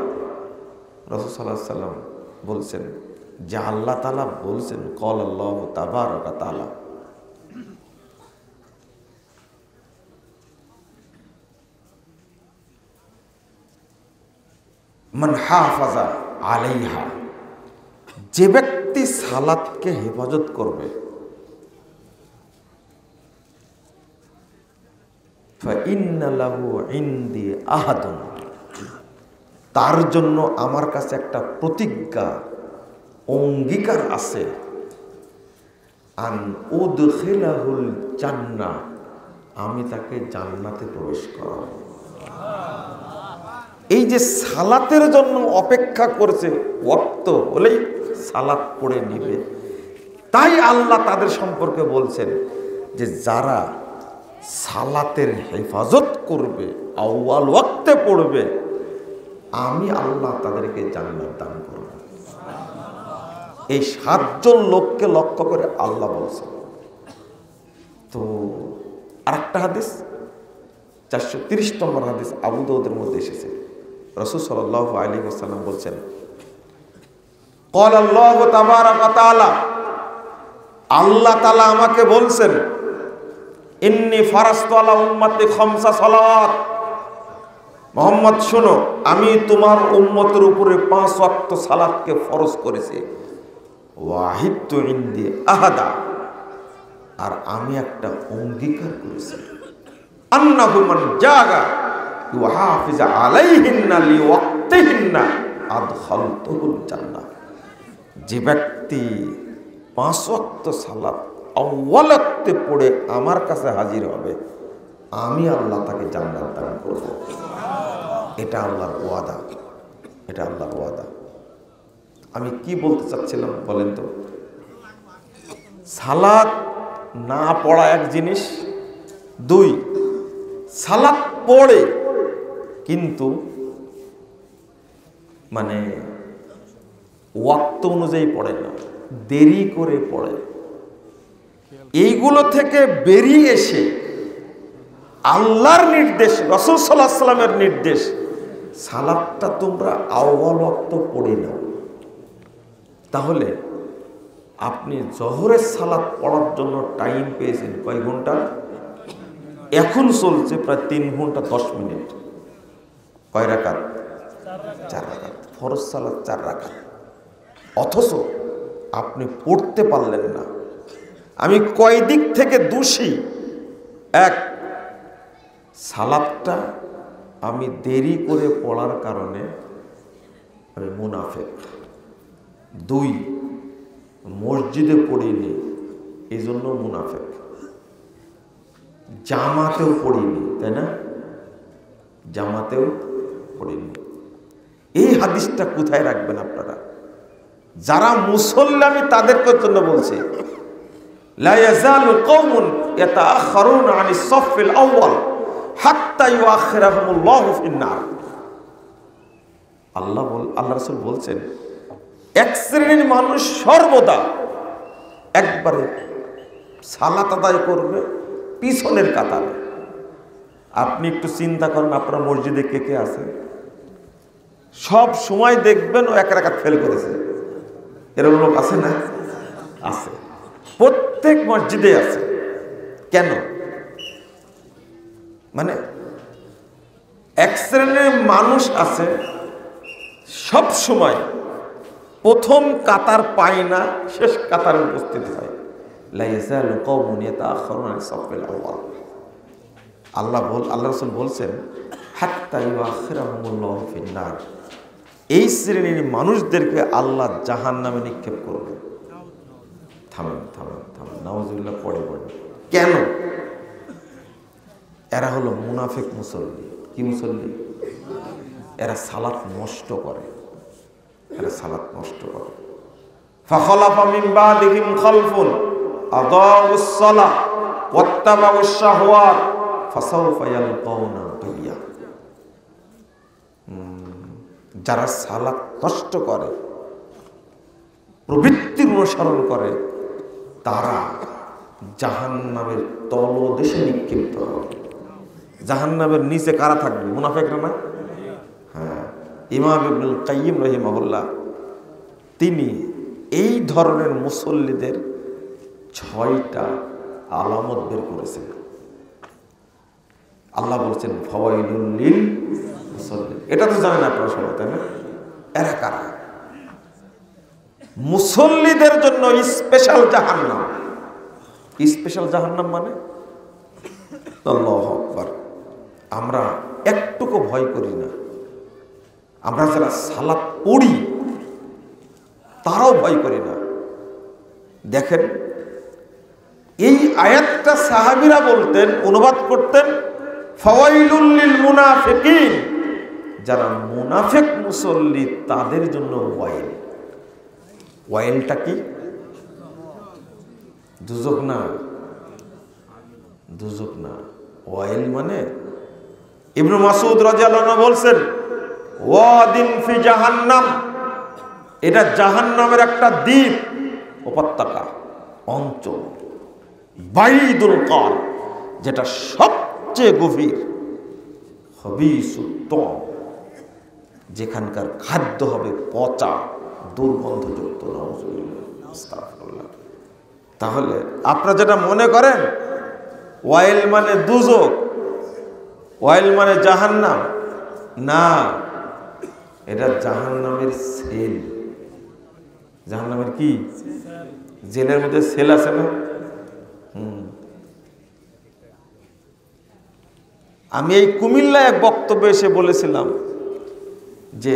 রাসূল সাল্লাল্লাহু আলাইহি ওয়াসাল্লাম বলছেন যে আল্লাহ তাআলা বলছেন ক্বাল আল্লাহু তাবারাকা তাআলা মান হাফাজা আলাইহা, যে ব্যক্তি সালাতকে হেফাজত করবে, ফাইন্না লাহু ইনদি আহাদুন, তার জন্য আমার কাছে একটা প্রতিজ্ঞা অঙ্গীকার আছে, আন উদখিলাহুল জান্নাহ, আমি তাকে জান্নাতে প্রবেশ করাবো। এই যে সালাতের জন্য অপেক্ষা করছে, ওয়াক্ত হলেই সালাত পড়ে নিবে, তাই আল্লাহ তাদের সম্পর্কে বলছেন যে যারা সালাতের হেফাজত করবে, আউয়াল ওয়াক্তে পড়বে, আমি আল্লাহ তাদেরকে জান্নাত দান করব। এই 7 জন লোককে লক্ষ্য করে আল্লাহ বলছেন। তো আরেকটা হাদিস 430 নম্বর হাদিস আবু দাউদের মধ্যে এসেছে, রাসূল সাল্লাল্লাহু আলাইহি ওয়াসাল্লাম বলছেন ক্বাল আল্লাহু তাবারাকা তাআলা, আল্লাহ তাআলা আমাকে বলছেন ইন্নী ফারাজতু আলা উম্মতি 5 সালাওয়াত, মুহাম্মদ শোনো আমি তোমার উম্মতের উপরে 5 ওয়াক্ত সালাতকে ফরজ করেছি, ওয়াহিদতু ইনদি আহাদা, আর আমি একটা অঙ্গীকার করেছি, আন্নাহু মান জাগা ইউহাফিজ আলাইহিন্না লিওয়াক্তিহিন্না আদখালতুহুল জান্নাহ, যে ব্যক্তি 5 ওয়াক্ত সালাত আউয়াল ওয়াক্তে পড়ে আমার কাছে হাজির হবে, আমি আল্লাহ তাকে জান্নাত দান করব। এটা আল্লাহর ওয়াদা, এটা আল্লাহর ওয়াদা। আমি কি বলতে চাচ্ছিলাম বলেন তো? সালাত না পড়া এক জিনিস, 2 সালাত পড়ে কিন্তু মানে ওয়াক্ত অনুযায়ী পড়ে না, দেরি করে পড়ে। এইগুলো থেকে বেরিয়ে এসে আল্লাহর নির্দেশ, রাসূল সাল্লাল্লাহু আলাইহি ওয়াসাল্লামের নির্দেশ, সালাতটা তোমরা আউয়াল ওয়াক্ত পড়ে নাও। তাহলে আপনি জোহরের সালাত পড়ার জন্য টাইম পেয়েছেন কয় ঘন্টা? এখন চলছে প্রায় 3 ঘন্টা 10 মিনিট। কয় রাকাত? 4 রাকাত। ফরজ সালাত 4 রাকাত, অথচ আপনি পড়তে পারলেন না। আমি কয় দিক থেকে দোষী? 1, সালাতটা আমি দেরি করে পড়ার কারণে আমি মুনাফিক। 2, মসজিদে পড়িনি এই জন্য মুনাফিক। জামাতেও পড়িনি, তাই না? জামাতেও পড়িনি। এই হাদিসটা কোথায় রাখবেন আপনারা? যারা মুসল্লি আমি তাদেরকে জন্য বলছি, লা ইয়াজালু কওমুন ইয়াতাআখারুনা আনিস সাফফিল আউয়াল হাত্তা ইউআখিরাহুমুল্লাহু ফিন-নার। আল্লাহ রাসূল বলছেন এক শ্রেণীর মানুষ সর্বদা একবারে সালাত আদায় করবে পিছনের কাতারে। আপনি একটু চিন্তা করেন আপনার মসজিদে কে কে আছে? সব সময় দেখবেন ও 1 রাকাত ফেল করেছে, এরকম লোক আছে না? আছে, প্রত্যেক মসজিদে আছে। কেন? মানে এক শ্রেণীর মানুষ আছে সব সময় প্রথম কাতার পায় না, শেষ কাতারে উপস্থিত হয়। লা ইয়াজালু কওমুন ইয়াতাআখারুনা আনিস সাফফিল আউয়াল। আল্লাহ রাসূল বলছেন হাত্তা ইউআখিরাহুমুল্লাহু ফিন-নার। এই শ্রেণীর মানুষদেরকে আল্লাহ জাহান্নামে নিক্ষেপ করবে। থামেন থামেন থামেন, নাউজুবিল্লাহ পড়ে পড়ে। কেন? এরা হলো মুনাফিক মুসল্লি। কি মুসল্লি? এরা সালাত নষ্ট করে, এরা সালাত নষ্ট করে। ফাখালাফা মিন বাদিহিম খালফুন আদাউস সালাহ ওয়াত্তাবাউশ শাহওয়াত ফাসাউফা ইয়ালকাউনা গাইয়্যা। যারা সালাত নষ্ট করে, প্রবৃত্তির অনুসরণ করে, তারা জাহান্নামের তলদেশে নিক্ষিপ্ত হবে। জাহান্নামের নিচে কারা থাকবে? মুনাফিকরা না? হ্যাঁ। ইমাম ইবনুল কাইয়্যিম রাহিমাহুল্লাহ তিনি এই ধরনের মুসল্লিদের 6টা আলামত বের করেছেন। আল্লাহ বলছেন ফাওয়াইলুল লিল মুসাল্লিন। এটা তো জানেন আপনারা সবাই, তাই না? এরা কারা? মুসল্লিদের জন্য স্পেশাল জাহান্নাম। স্পেশাল জাহান্নাম মানে আল্লাহু আকবার। আমরা একটুকু ভয় করি না। আমরা যারা সালাত পড়ি তারাও ভয় করি না। দেখেন, এই আয়াতটা সাহাবীরা বলতেন, অনুবাদ করতেন ফাওয়াইলুল লিল মুনাফিকিন। যারা মুনাফিক মুসল্লি তাদের জন্য ওয়াইল। ওয়াইলটা কি? দুজক না, দুজক না। ওয়াইল মানে ইবনে মাসউদ রাদিয়াল্লাহু আনহু বলছেন ওয়াদিন ফি জাহান্নাম। এটা জাহান্নামের একটা দ্বীপ, উপত্যকা, অঞ্চল। বাইদুল কার, যেটা সবচেয়ে গভীর। খবিসুত্তম, যেখানকার খাদ্য হবে পচা, দুর্গন্ধযুক্ত। নাউজুবিল্লাহ। তাহলে আপনারা যেটা মনে করেন ওয়াইল মানে দুজক, ওয়াইল মানে জাহান্নাম, না, এটা জাহান্নামের সেল। জাহান্নামের কি? জেলের মধ্যে সেল আছে না? আমি এই কুমিল্লায় এক বক্তব্যে এসে বলেছিলাম যে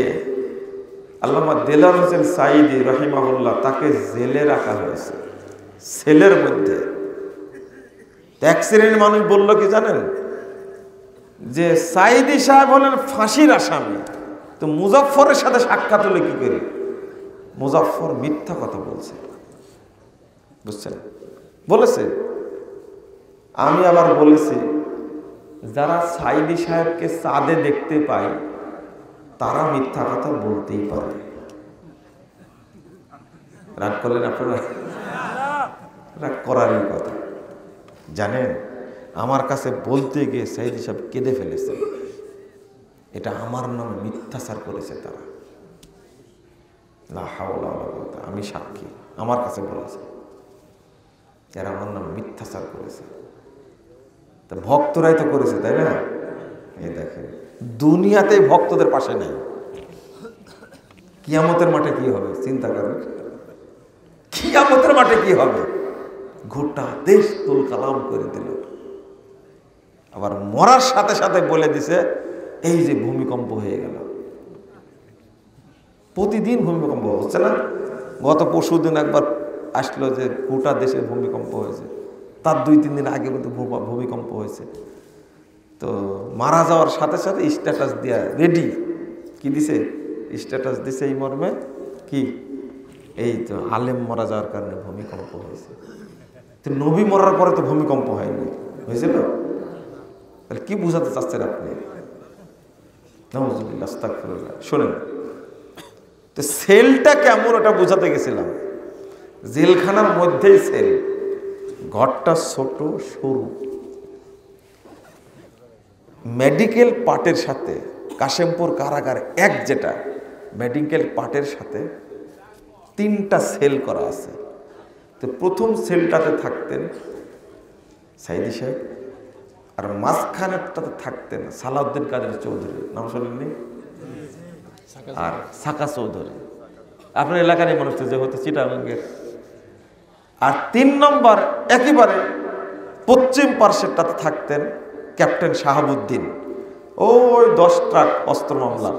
আল্লামা দেলাওয়ার হোসেন সাঈদী রাহিমাহুল্লাহ তাকে জেলে রাখা হয়েছে, সেলের মধ্যে। এক শ্রেণীর মানুষ বলল কি জানেন, যে সাঈদী সাহেব হলেন ফাঁসির আসামি, তো মুজাফফরের সাথে সাক্ষাৎ হলে কি করি? মুজাফফর মিথ্যা কথা বলছে, বুঝছেন? বলেছে। আমি আবার বলেছি যারা সাঈদী সাহেবকে চাঁদে দেখতে পায় তারা মিথ্যা কথা বলতেই পারে। রাগ করলেন আপনারা? রাগ করারই কথা। জানেন, আমার কাছে বলতে গিয়ে সাঈদী সাহেব কেঁদে ফেলেছে। এটা আমার নামে মিথ্যাচার করেছে তারা। লা হাওলা ওয়ালা কুওয়াতা, আমি সাক্ষী, আমার কাছে বলেছে এরা আমার নামে মিথ্যাচার করেছে। তা ভক্তরাই তো করেছে, তাই না? এই দেখেন, দুনিয়াতেই ভক্তদের পাশে নেই, কিয়ামতের মাঠে কি হবে চিন্তা করেন। কিয়ামতের মাঠে কি হবে? গোটা দেশ তুল কালাম করে দিল। আবার মরার সাথে সাথে বলে দিছে এই যে ভূমিকম্প হয়ে গেল। প্রতিদিন ভূমিকম্প হচ্ছে না? গত পরশুদিন একবার আসলো যে গোটা দেশে ভূমিকম্প হয়েছে, তার 2-3 দিন আগে কিন্তু ভূমিকম্প হয়েছে। তো মারা যাওয়ার সাথে সাথে স্ট্যাটাস দেওয়া রেডি। কি দিছে? স্ট্যাটাস দিছে এই মর্মে কি, এই তো আলেম মারা যাওয়ার কারণে ভূমিকম্প হয়েছে। তো নবী মরার পরে তো ভূমিকম্প হয়নি, হয়েছিল? তাহলে কি বুঝাতে চাচ্ছেন আপনি? নাউজুবিল্লাহ, আস্তাগফিরুল্লাহ। শোনেন তো সেলটা কেমন ওটা বোঝাতে গেছিলাম। জেলখানার মধ্যেই সেল, ঘরটা ছোট সরু, মেডিকেল পার্টের সাথে কাশেমপুর কারাগার এক, যেটা মেডিকেল পার্টের সাথে 3টা সেল করা আছে। তো প্রথম সেলটাতে থাকতেন সাঈদী সাহেব, আর মাঝখানেরটাতে থাকতেন সালাউদ্দিন কাদের চৌধুরী, নাম শুনেননি? আর সাকা চৌধুরী, আপনার এলাকার এই মানুষটা যে হতো চিটাগাঙ্গের। আর 3 নম্বর একেবারে পশ্চিম পার্শ্বেরটাতে থাকতেন ক্যাপ্টেন শাহাবুদ্দিন, ওই 10 ট্রাক অস্ত্র মামলা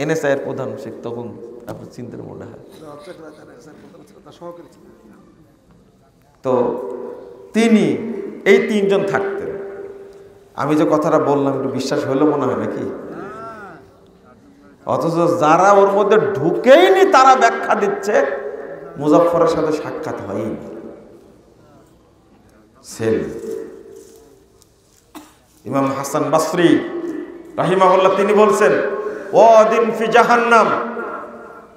এনএসআই এর প্রধান শেখ, তখন আপনি চিন্তার মনে হয়। তো তিনি এই তিনজন থাকতেন। আমি যে কথাটা বললাম একটু বিশ্বাস হলো মনে হয় নাকি? অথচ যারা ওর মধ্যে ঢুকেইনি তারা ব্যাখ্যা দিচ্ছে মুজাফফরের সাথে সাক্ষাৎ হয়নি। ইমাম হাসান বসরি রাহিমাহুল্লাহ তিনি বলছেন, ওয়াদিন ফি জাহান্নাম,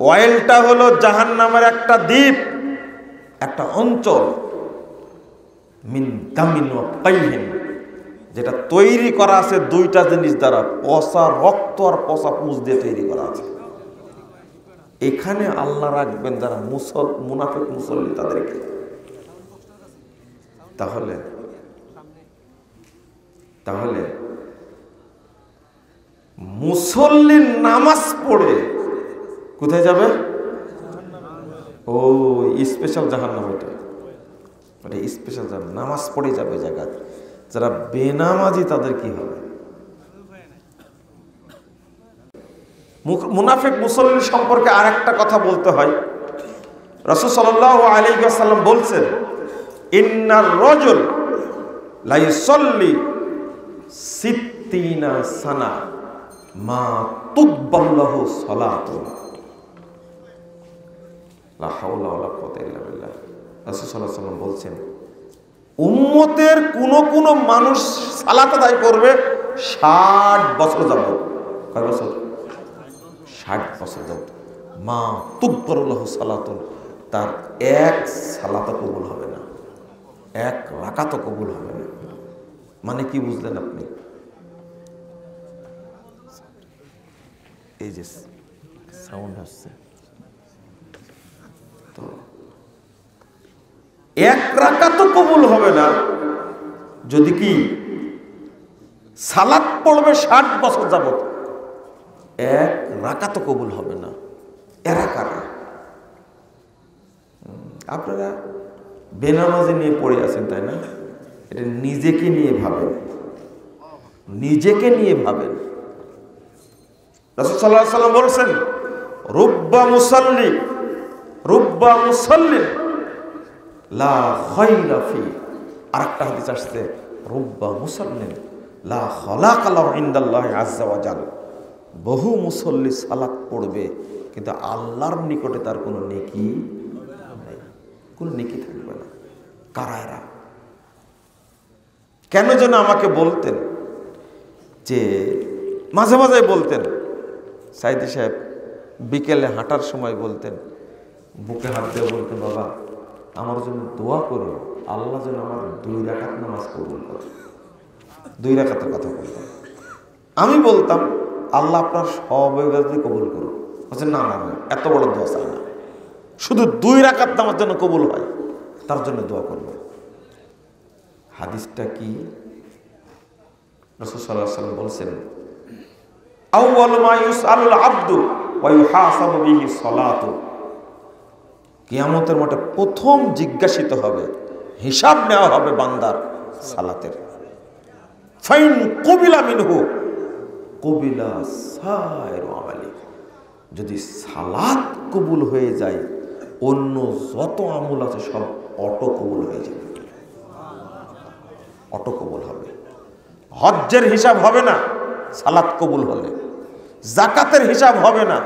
ওয়াইলটা হলো জাহান্নামের একটা দ্বীপ, একটা অঞ্চল, মিন দামিন ওয়া কাইহিন, যেটা তৈরি করা আছে দুইটা জিনিস দ্বারা, পচা রক্ত আর পচা পুঁজ দিয়ে তৈরি করা আছে। এখানে আল্লাহ রাখবেন যারা মুনাফিক মুসল্লি তাদেরকে। তাহলে তাহলে মুসল্লির নামাজ পড়ে কোথায় যাবে? ও স্পেশাল জাহান্নাম, ওটা স্পেশাল জাহান্নাম, নামাজ পড়ে যাবে জায়গা। যারা বেনামাজি তাদের কি হবে? মুনাফিক মুসল্লির সম্পর্কে আর একটা কথা বলতে হয়। রাসূল সাল্লাল্লাহু আলাইহি ওয়াসাল্লাম বলছেন, ইন্নার রাজুল লা ইউসাল্লি 60 সানা মা তুকবালু লাহু সালাতুন। লা হাওলা ওয়ালা কুওয়াতা ইল্লা বিল্লাহ। রাসূল সাল্লাল্লাহু আলাইহি ওয়াসাল্লাম বলছেন, উম্মতের কোন মানুষ সালাত আদায় করবে 60 বছর যাবত। কয় বছর? 60 বছর যাবত। মা তুকবালু লাহু সালাতুন, তার এক সালাত কবুল হবে না, এক রাকাত কবুল হবে না। মানে কি বুঝলেন আপনি? এই যে সাউন্ড আসছে, তো এক রাকাত কবুল হবে না যদি কি সালাত পড়বে 60 বছর যাবত, এক রাকাত কবুল হবে না। এরা কারা? আপনারা বেনামাজি নিয়ে পড়ে আছেন, তাই না? এটা নিজেকে নিয়ে ভাবেন, নিজেকে নিয়ে ভাবেন। রাসূল সাল্লাল্লাহু আলাইহি ওয়াসাল্লাম বলেছেন, রুব্বা মুসাল্লিন লা খায়রা ফি। আরেকটা হাদিস আসছে, রুব্বা মুসাল্লিন লা খালাকা লাহু ইনদাল্লাহি আযজা ওয়া জাল। বহু মুসল্লি সালাত পড়বে কিন্তু আল্লাহর নিকটে তার কোনো নেকি নেই, কোনো নেকি থাকবে না। কারা এরা? কেন যেন আমাকে বলতেন যে, মাঝে মাঝে বলতেন, সাইদি সাহেব বিকেলে হাঁটার সময় বলতেন, বুকে হাত দিয়ে বলতেন, বাবা আমার জন্য দোয়া করো, আল্লাহ যেন আমার 2 রাকাত নামাজ কবুল করে। 2 রাকাতের কথা বলতাম। আমি বলতাম, আল্লাহ আপনার সব ইবাদত কবুল করুন। বলছেন, না না না, এত বড় দোয়া চাই না, শুধু 2 রাকাত নামাজ যেন কবুল হয় তার জন্য দোয়া করবো। হাদিসটা কি? রাসূল সাল্লাল্লাহু আলাইহি ওয়াসাল্লাম বলছেন, আউয়ালু মা ইউসআলুল আবদু ওয়া ইউহাসাবু বিহি সালাতু। কিয়ামতের মাঠে প্রথম জিজ্ঞাসিত হবে, হিসাব নেওয়া হবে বান্দার সালাতের। ফাইন কুবিলা মিনহু কুবিলা সাইরু আমালি। যদি সালাত কবুল হয়ে যায়, অন্য যত আমল আছে সব অটো কবুল হয়ে যাবে, অটো কবুল হবে। হজ্জের হিসাব হবে না সালাত কবুল হলে, যাকাতের হিসাব হবে না।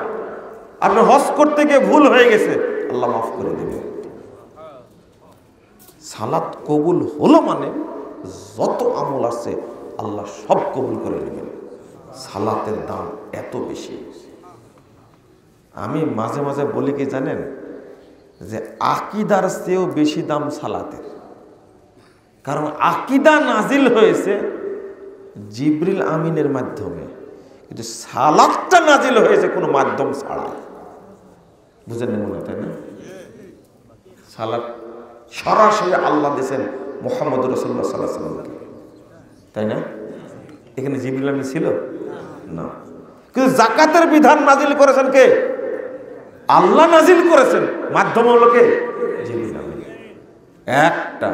আপনি হজ করতে গিয়ে ভুল হয়ে গেছে, আল্লাহ মাফ করে দেবে। সালাত কবুল হলো মানে যত আমল আছে আল্লাহ সব কবুল করে নেবেন। সালাতের দাম এত বেশি। আমি মাঝে মাঝে বলি কি জানেন, যে আকীদার চেয়েও বেশি দাম সালাতের। কারণ আকীদা নাজিল হয়েছে জিবরিল আমিনের মাধ্যমে, কিন্তু সালাতটা নাজিল হয়েছে কোনো মাধ্যম ছাড়া। বুঝেন মনে, তাই না? সালাত সরাসরি আল্লাহ দিয়েছেন মুহাম্মদ রাসূলুল্লাহ সাল্লাল্লাহু আলাইহি ওয়াসাল্লামকে, তাই না? এখানে জিবরিল আমিন ছিল না। কিন্তু যাকাতের বিধান নাজিল করেছেন কে? আল্লাহ নাজিল করেছেন, মাধ্যম হলো কে? জিবরিল আমিন। একটা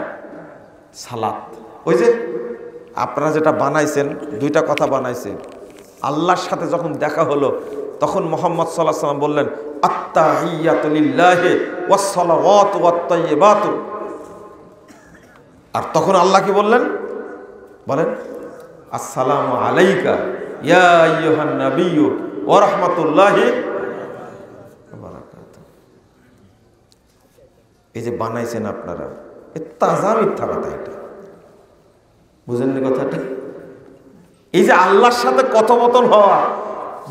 সালাত, ওই যে আপনারা যেটা বানাইছেন, 2টা কথা বানাইছেন। আল্লাহর সাথে যখন দেখা হলো তখন মুহাম্মদ সাল্লাল্লাহু আলাইহি ওয়াসাল্লাম বললেন, আত্তাহিয়াতু লিল্লাহি ওয়াস সালাওয়াতু ওয়াত তাইয়্যিবাতু। আর তখন আল্লাহ কি বললেন? বলেন, আসসালামু আলাইকা ইয়া আইয়ুহান নাবিয়্যু ওয়া রাহমাতুল্লাহি ওয়া বারাকাতুহু। এই যে বানাইছেন আপনারা, এ তাজা মিথ্যা কথা। এটা বুঝেননি কথাটা? এই যে আল্লাহর সাথে কথোপকথন হওয়া,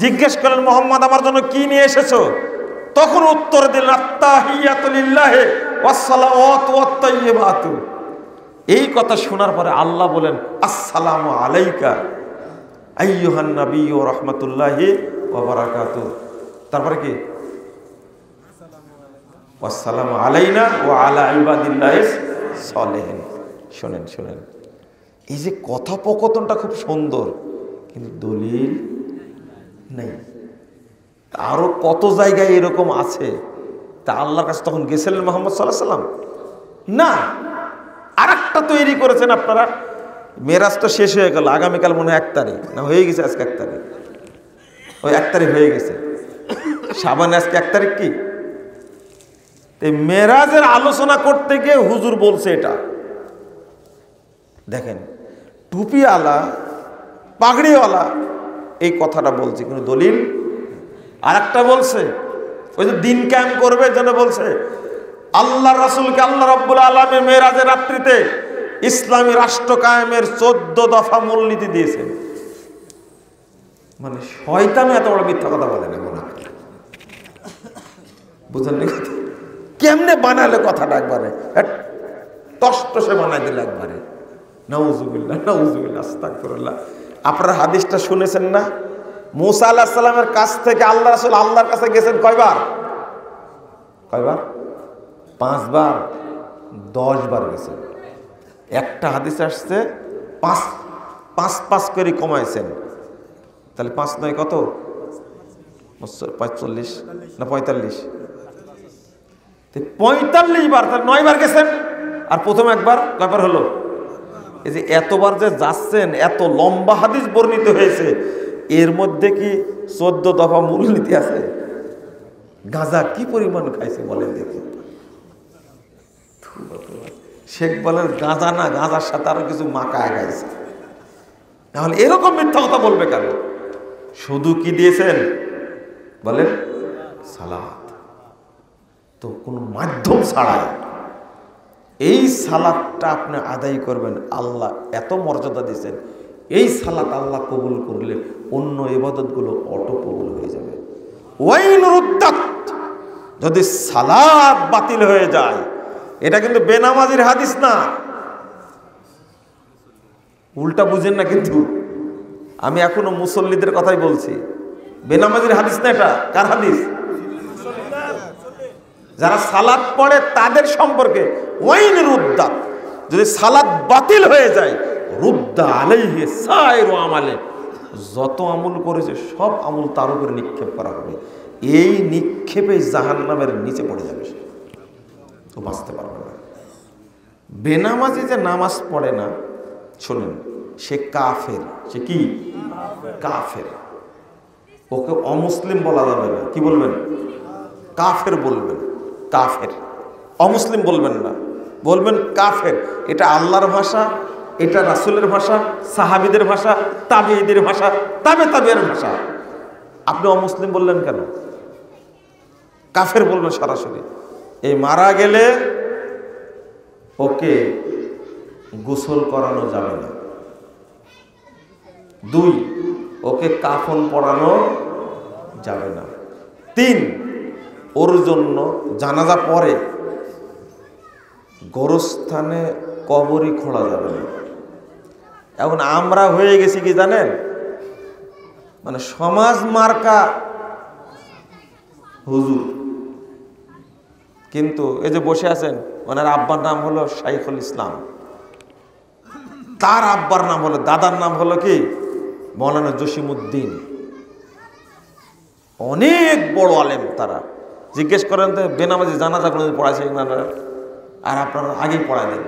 জিজ্ঞেস করেন মোহাম্মদ আমার জন্য কি নিয়ে এসেছো, তখন উত্তর দিলেন আত্তাহিয়াতু লিল্লাহি ওয়াস সালাওয়াতু ওয়াত তাইয়্যিবাতু। এই কথা শোনার পরে আল্লাহ বলেন আসসালামু আলাইকা আইয়ুহান নাবিয়্যু ওয়া রাহমাতুল্লাহি ওয়া বারাকাতুহু। তারপরে কি? ওয়াসসালামু আলাইনা ওয়া আলা ইবাদিল্লাহিস সালিহিন। শুনেন শুনেন, এই যে কথোপকথনটা খুব সুন্দর, কিন্তু দলিল নেই। আরো কত জায়গায় এরকম আছে। তা আল্লাহর কাছে তখন গেছিলেন মুহাম্মদ সাল্লাল্লাহু আলাইহি ওয়াসাল্লাম? না, আর একটা তৈরি করেছেন আপনারা। মেরাজ তো শেষ হয়ে গেল, আগামীকাল মনে হয় 1 তারিখ, না হয়ে গেছে আজকে 1 তারিখ? ওই 1 তারিখ হয়ে গেছে, শাবান আজকে 1 তারিখ। কি মেরাজের আলোচনা করতে গিয়ে হুজুর বলছে এটা, দেখেন টুপিওয়ালা পাগড়িওয়ালা এই কথাটা বলছে, কিন্তু দলিল। আর একটা বলছে ওই যে দিন কায়েম করবে যেন বলছে আল্লাহ রাসূলকে আল্লাহ রাব্বুল আলামিন মেরাজের রাত্রিতে ইসলামী রাষ্ট্র কায়েমের 14 দফা মূলনীতি দিয়েছেন। মানে শয়তান এত বড় মিথ্যা কথা বলে না মনে হয়। বুঝলেন কথা? কেমনে বানালে কথাটা একবারে টসটসে বানাই দিল একবারে। নাউজুবিল্লাহ নাউজুবিল্লাহ আস্তাগফিরুল্লাহ। আপনারা হাদিসটা শুনেছেন না? মুসা আলাইহিস সালামের কাছ থেকে আল্লাহ রাসূল আল্লাহর কাছে গেছেন কয়বার? 5 বার, 10 বার গেছেন। একটা হাদিসে আসছে 5 করে কমাইছেন। তাহলে 5 নয় কত? 45 না 45? 45 বার, তাহলে 9 বার গেছেন। আর প্রথম একবার কয়বার হলো? এই যে এতবার যে যাচ্ছেন, এত লম্বা হাদিস বর্ণিত হয়েছে, এর মধ্যে কি 14 দফা মূলনীতি আছে? গাঁজা কি পরিমাণ খাইছে বলেন দেখি। শেখ বলেন গাঁজা না, গাঁজার সাথে আরো কিছু মাকায় গাইছে। তাহলে এরকম মিথ্যা কথা বলবে কেন? শুধু কি দিয়েছেন বলেন? সালাত। তো কোন মাধ্যম ছাড়াই এই সালাতটা আপনি আদায় করবেন। আল্লাহ এত মর্যাদা দিয়েছেন, এই সালাত আল্লাহ কবুল করলে অন্য ইবাদতগুলো অটো কবুল হয়ে যাবে। ওয়াইন রুদ্দাত, যদি সালাত বাতিল হয়ে যায়, এটা কিন্তু বেনামাজির হাদিস না, উল্টা বুঝেন না। কিন্তু আমি এখনো মুসল্লিদের কথাই বলছি, বেনামাজির হাদিস না। এটা কার হাদিস? যারা সালাত পড়ে তাদের সম্পর্কে। ওয়াইন রুদ্দাত, যদি সালাত বাতিল হয়ে যায়, রুদ্দা আলাইহি সাইরু আমালে, যত আমল করেছে সব আমল তার উপরে নিক্ষেপ করা হবে। এই নিক্ষেপে জাহান্নামের নিচে পড়ে যাবে, সে তো বাঁচতে পারবে না। বেনামাজি যে নামাজ পড়ে না, শোনেন, সে কাফের। সে কি? কাফের। ওকে অমুসলিম বলা যাবে না। কি বলবেন? কাফের বলবেন। কাফের, অমুসলিম বলবেন না, বলবেন কাফের। এটা আল্লাহর ভাষা, এটা রাসূলের ভাষা, সাহাবীদের ভাষা, তাবেঈদের ভাষা, তাবেঈদের ভাষা। আপনি অমুসলিম বললেন কেন? কাফের বলবেন সরাসরি। এই মারা গেলে ওকে গোসল করানো যাবে না। 2, ওকে কাফন পরানো যাবে না। 3, ওর জন্য জানাজা পরে গোরস্থানে কবরই খোঁড়া যাবে না। এখন আমরা হয়ে গেছি কি জানেন, মানে সমাজ মার্কা হুজুর। কিন্তু এই যে বসে আছেন, ওনার আব্বার নাম হলো শাইখুল ইসলাম, তার আব্বার নাম হলো, দাদার নাম হলো কি মৌলানা জসিমউদ্দিন। অনেক বড় আলেম তারা। জিজ্ঞেস করেন তো বেনামাজি জানাজা কোনোদিন পড়াইছে না? আর আপনারা আগেই পড়াই দেন।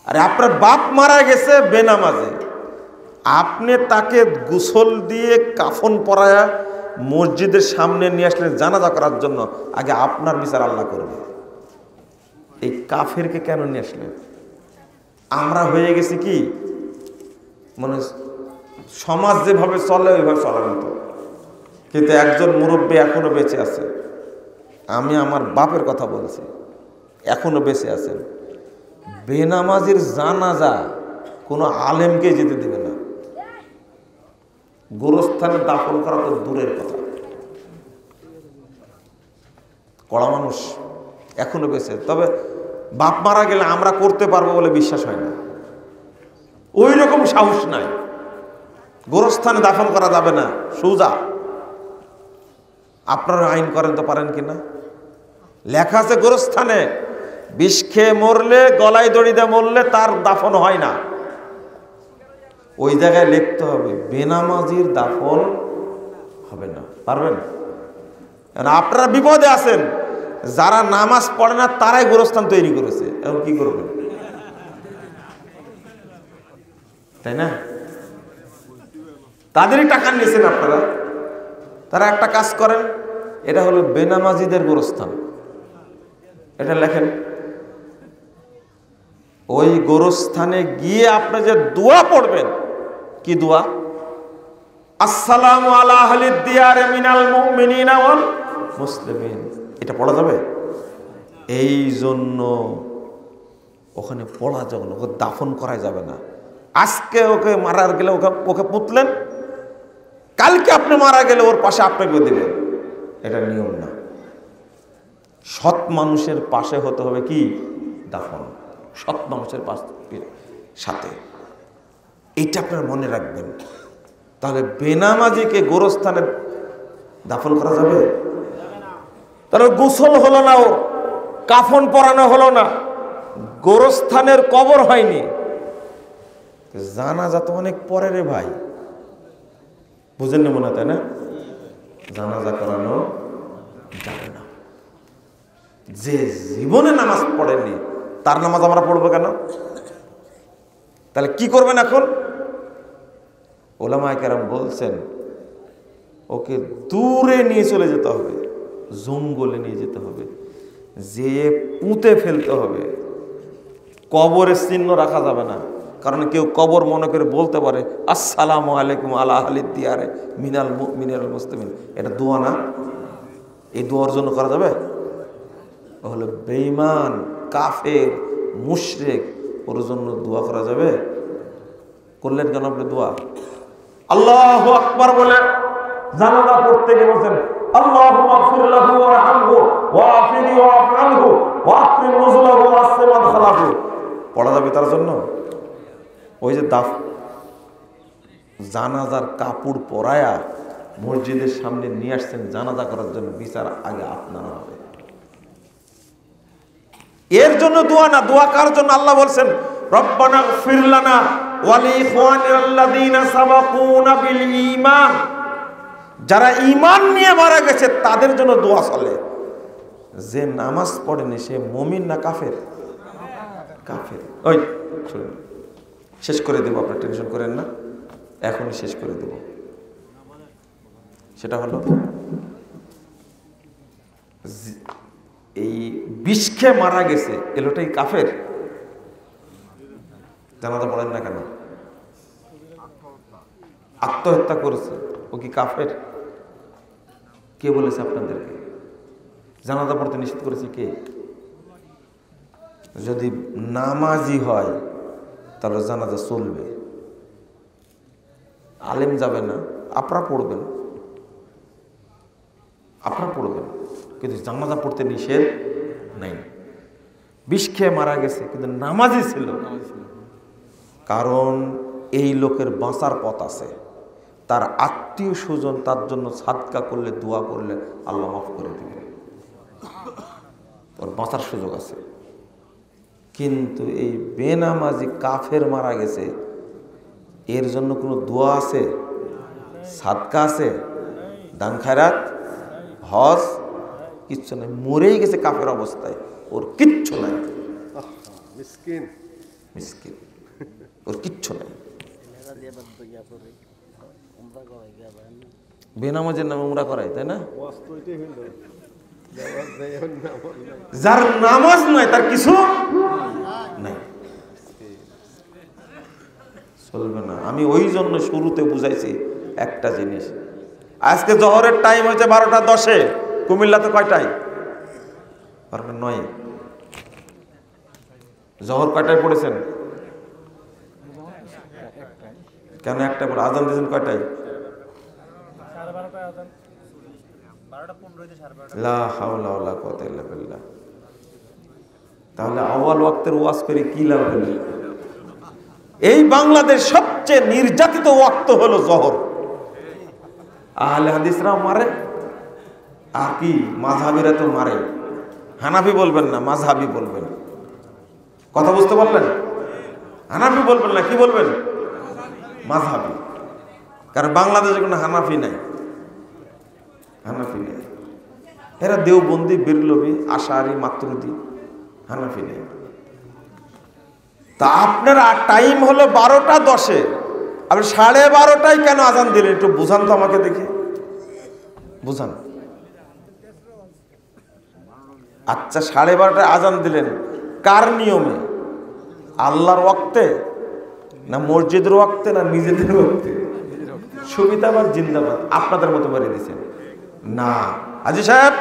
আরে আপনার বাপ মারা গেছে বেনামাজি, আপনি তাকে গোসল দিয়ে কাফন পরায়া মসজিদের সামনে নিয়ে আসলেন জানাজা করার জন্য। আগে আপনার বিচার আল্লাহ করবে। এই কাফেরকে কেন নিয়ে আসলেন? আমরা হয়ে গেছি কি মানে সমাজ যেভাবে চলে ওইভাবে চলার মতো, কিন্তু একজন মুরব্বী এখনো বেঁচে আছে। আমি আমার বাপের কথা বলছি, এখনো বেঁচে আছেন। বেনামাজির জানাজা কোনো আলেমকে যেতে দেবে না, গোরস্থানে দাফন করা তো দূরের কথা। কড়া মানুষ এখনো বেঁচে, তবে বাপ মারা গেলে আমরা করতে পারবো বলে বিশ্বাস হয় না, ওই রকম সাহস নাই। গোরস্থানে দাফন করা যাবে না সোজা। আপনারা আইন করেন তো পারেন কিনা? লেখা আছে গোরস্থানে বিষ খেয়ে মরলে, গলায় দড়ি দিয়ে মরলে তার দাফন হয় না। ওই জায়গায় লিখতে হবে বেনামাজির দাফন হবে না। পারবেন? আপনারা বিপদে আছেন, যারা নামাজ পড়ে না তারাই গোরস্থান তৈরি করেছে, এখন কি করবেন? তাই না? তাদেরই টাকা নিয়েছেন আপনারা। তারা একটা কাজ করেন, এটা হলো বেনামাজিদের গোরস্থান, এটা লেখেন। ওই গোরস্থানে গিয়ে আপনি যে দোয়া পড়বেন, কি দোয়া? আসসালামু আলা আহলিদ দিয়ারে মিনাল মুমিনিনা ওয়াল মুসলিমিন, এটা পড়া যাবে? এই জন্য ওখানে পড়া যাবে না, ওকে দাফন করা যাবে না। আজকে ওকে মারা গেলে ওকে পুতলেন, কালকে আপনি মারা গেলে ওর পাশে আপনাকে দেবেন, এটা নিয়ম না। সৎ মানুষের পাশে হতে হবে কি? দাফন। সৎ মানুষের সাথে, এইটা আপনার মনে রাখবেন। তাহলে বেনামাজিকে গোরস্থানে দাফন করা যাবে? তাহলে গোসল হলো না, ও কাফন পরানো হলো না, গোরস্থানের কবর হয়নি। জানাজা তো অনেক পরে রে ভাই, বুঝেন না মনে হয়, তাই না? জানাজা করানো যাবে না। যে জীবনে নামাজ পড়েনি তার নামাজ আমরা পড়বো কেন? তাহলে কি করবেন এখন? ওলামায়ে কেরাম বলছেন ওকে দূরে নিয়ে চলে যেতে হবে, জঙ্গলে নিয়ে যেতে হবে, যে পুঁতে ফেলতে হবে। কবরের চিহ্ন রাখা যাবে না, কারণ কেউ কবর মনে করে বলতে পারে আসসালামু আলাইকুম আলা আহলিদ দিয়ারে মিনাল মুমিনিনা ওয়াল মুসলিমিন, এটা দোয়া না? এই দোয়ার জন্য করা যাবে? হলো বেঈমান, কাফের, মুশরিক, ওর জন্য দোয়া করা যাবে? করলেন কেন আপনি দোয়া? আল্লাহু আকবার বলে জানাজা পড়তে গিয়ে বলছেন আল্লাহুম্মা গফির লাহু ওয়ারহামহু ওয়াফিনি ওয়াফু আনহু ওয়াকরিম নুজুলাহু ওয়াসসি মাদখালাহু, পড়া যাবে তার জন্য? ওই যে জানাজার কাপড় পরায়া মসজিদের সামনে নিয়ে আসছেন জানাজা করার জন্য, বিচার আগে আপনারা হবে। এর জন্য দোয়া না। দোয়া কার জন্য? আল্লাহ বলছেন রব্বানা গফির লানা ওয়া লিইখওয়ানিল্লাযীনা সাবাকুনা বিল ঈমান, যারা ঈমান নিয়ে মারা গেছে তাদের জন্য দোয়া চলে। যে নামাজ পড়েনি সে মুমিন না কাফের? কাফের। ওই শুনুন, শেষ করে দেব, আপনারা টেনশন করেন না, এখনই শেষ করে দেব। সেটা হলো এই বিষ খেয়ে মারা গেছে এলোটাই কাফের? জানাজা পড়েন না কেন? আত্মহত্যা করেছে, ও কি কাফের? কে বলেছে আপনাদেরকে? জানাজা পড়তে নিষেধ করেছে কে? যদি নামাজি হয় তাহলে জানাজা চলবে, আলেম যাবে না, আপনারা পড়বেন, কিন্তু জানাজা পড়তে নিষেধ নাই। বিষ খেয়ে মারা গেছে কিন্তু নামাজি ছিল, কারণ এই লোকের বাঁচার পথ আছে। তার আত্মীয় স্বজন তার জন্য সাদকা করলে, দোয়া করলে আল্লাহ মাফ করে দিবে, ওর বাঁচার সুযোগ আছে। কিন্তু এই বেনামাজি কাফের মারা গেছে, এর জন্য কোনো দোয়া আছে, সাদকা আছে, দান খায়রাত, হজ, কিচ্ছু নাই। মরেই গেছে কাফের অবস্থায়, ওর কিচ্ছু নাই। মিসকিন, ওর কিচ্ছু নাই। বেনামাজের নামে উমরা করায়, তাই না? যার নামাজ নাই তার কিছু নাই, চলবে না। আমি ওই জন্য শুরুতে বুঝাইছি একটা জিনিস। আজকে জহরের টাইম হয়েছে 12টা 10-এ, কুমিল্লাতে কয়টায়? 12টা 9-এ। জহর কয়টায় পড়েছেন? কেন একটা পড়ে? আজান দিয়েছেন কয়টায়? লা হাওলা ওয়ালা কুওয়াতা ইল্লা বিল্লাহ। তাহলে আউয়াল ওয়াক্তের ওয়াজ করে কি লাভ হলো? এই বাংলাদেশ সবচেয়ে নির্যাতিত ওয়াক্ত হলো জহর। আহলে হাদিসরা মারে, আর কি মাযহাবিরা তো মারে। হানাফি বলবেন না, মাযহাবি বলবেন। কথা বুঝতে পারলেন? হানাফি বলবেন না, কি বলবেন? মাযহাবি। কারণ বাংলাদেশে কোনো হানাফি নাই, হানাফি নেই। এরা দেওবন্দি, বিরলবি, আশারি, মাতুরিদি, হানাফি নেই। তা আপনার টাইম হলো 12টা 10-এ, আপনি 12:30টায় কেন আজান দিলেন? একটু বুঝান তো আমাকে দেখি, বুঝান। আচ্ছা, 12:30টায় আজান দিলেন কার নিয়মে? আল্লাহর ওয়াক্তে, না মসজিদের ওয়াক্তে, না নিজেদের ওয়াক্তে? সুবিধাবাদ জিন্দাবাদ, আপনাদের মতো মেরে দিয়েছেন না। হাজী সাহেব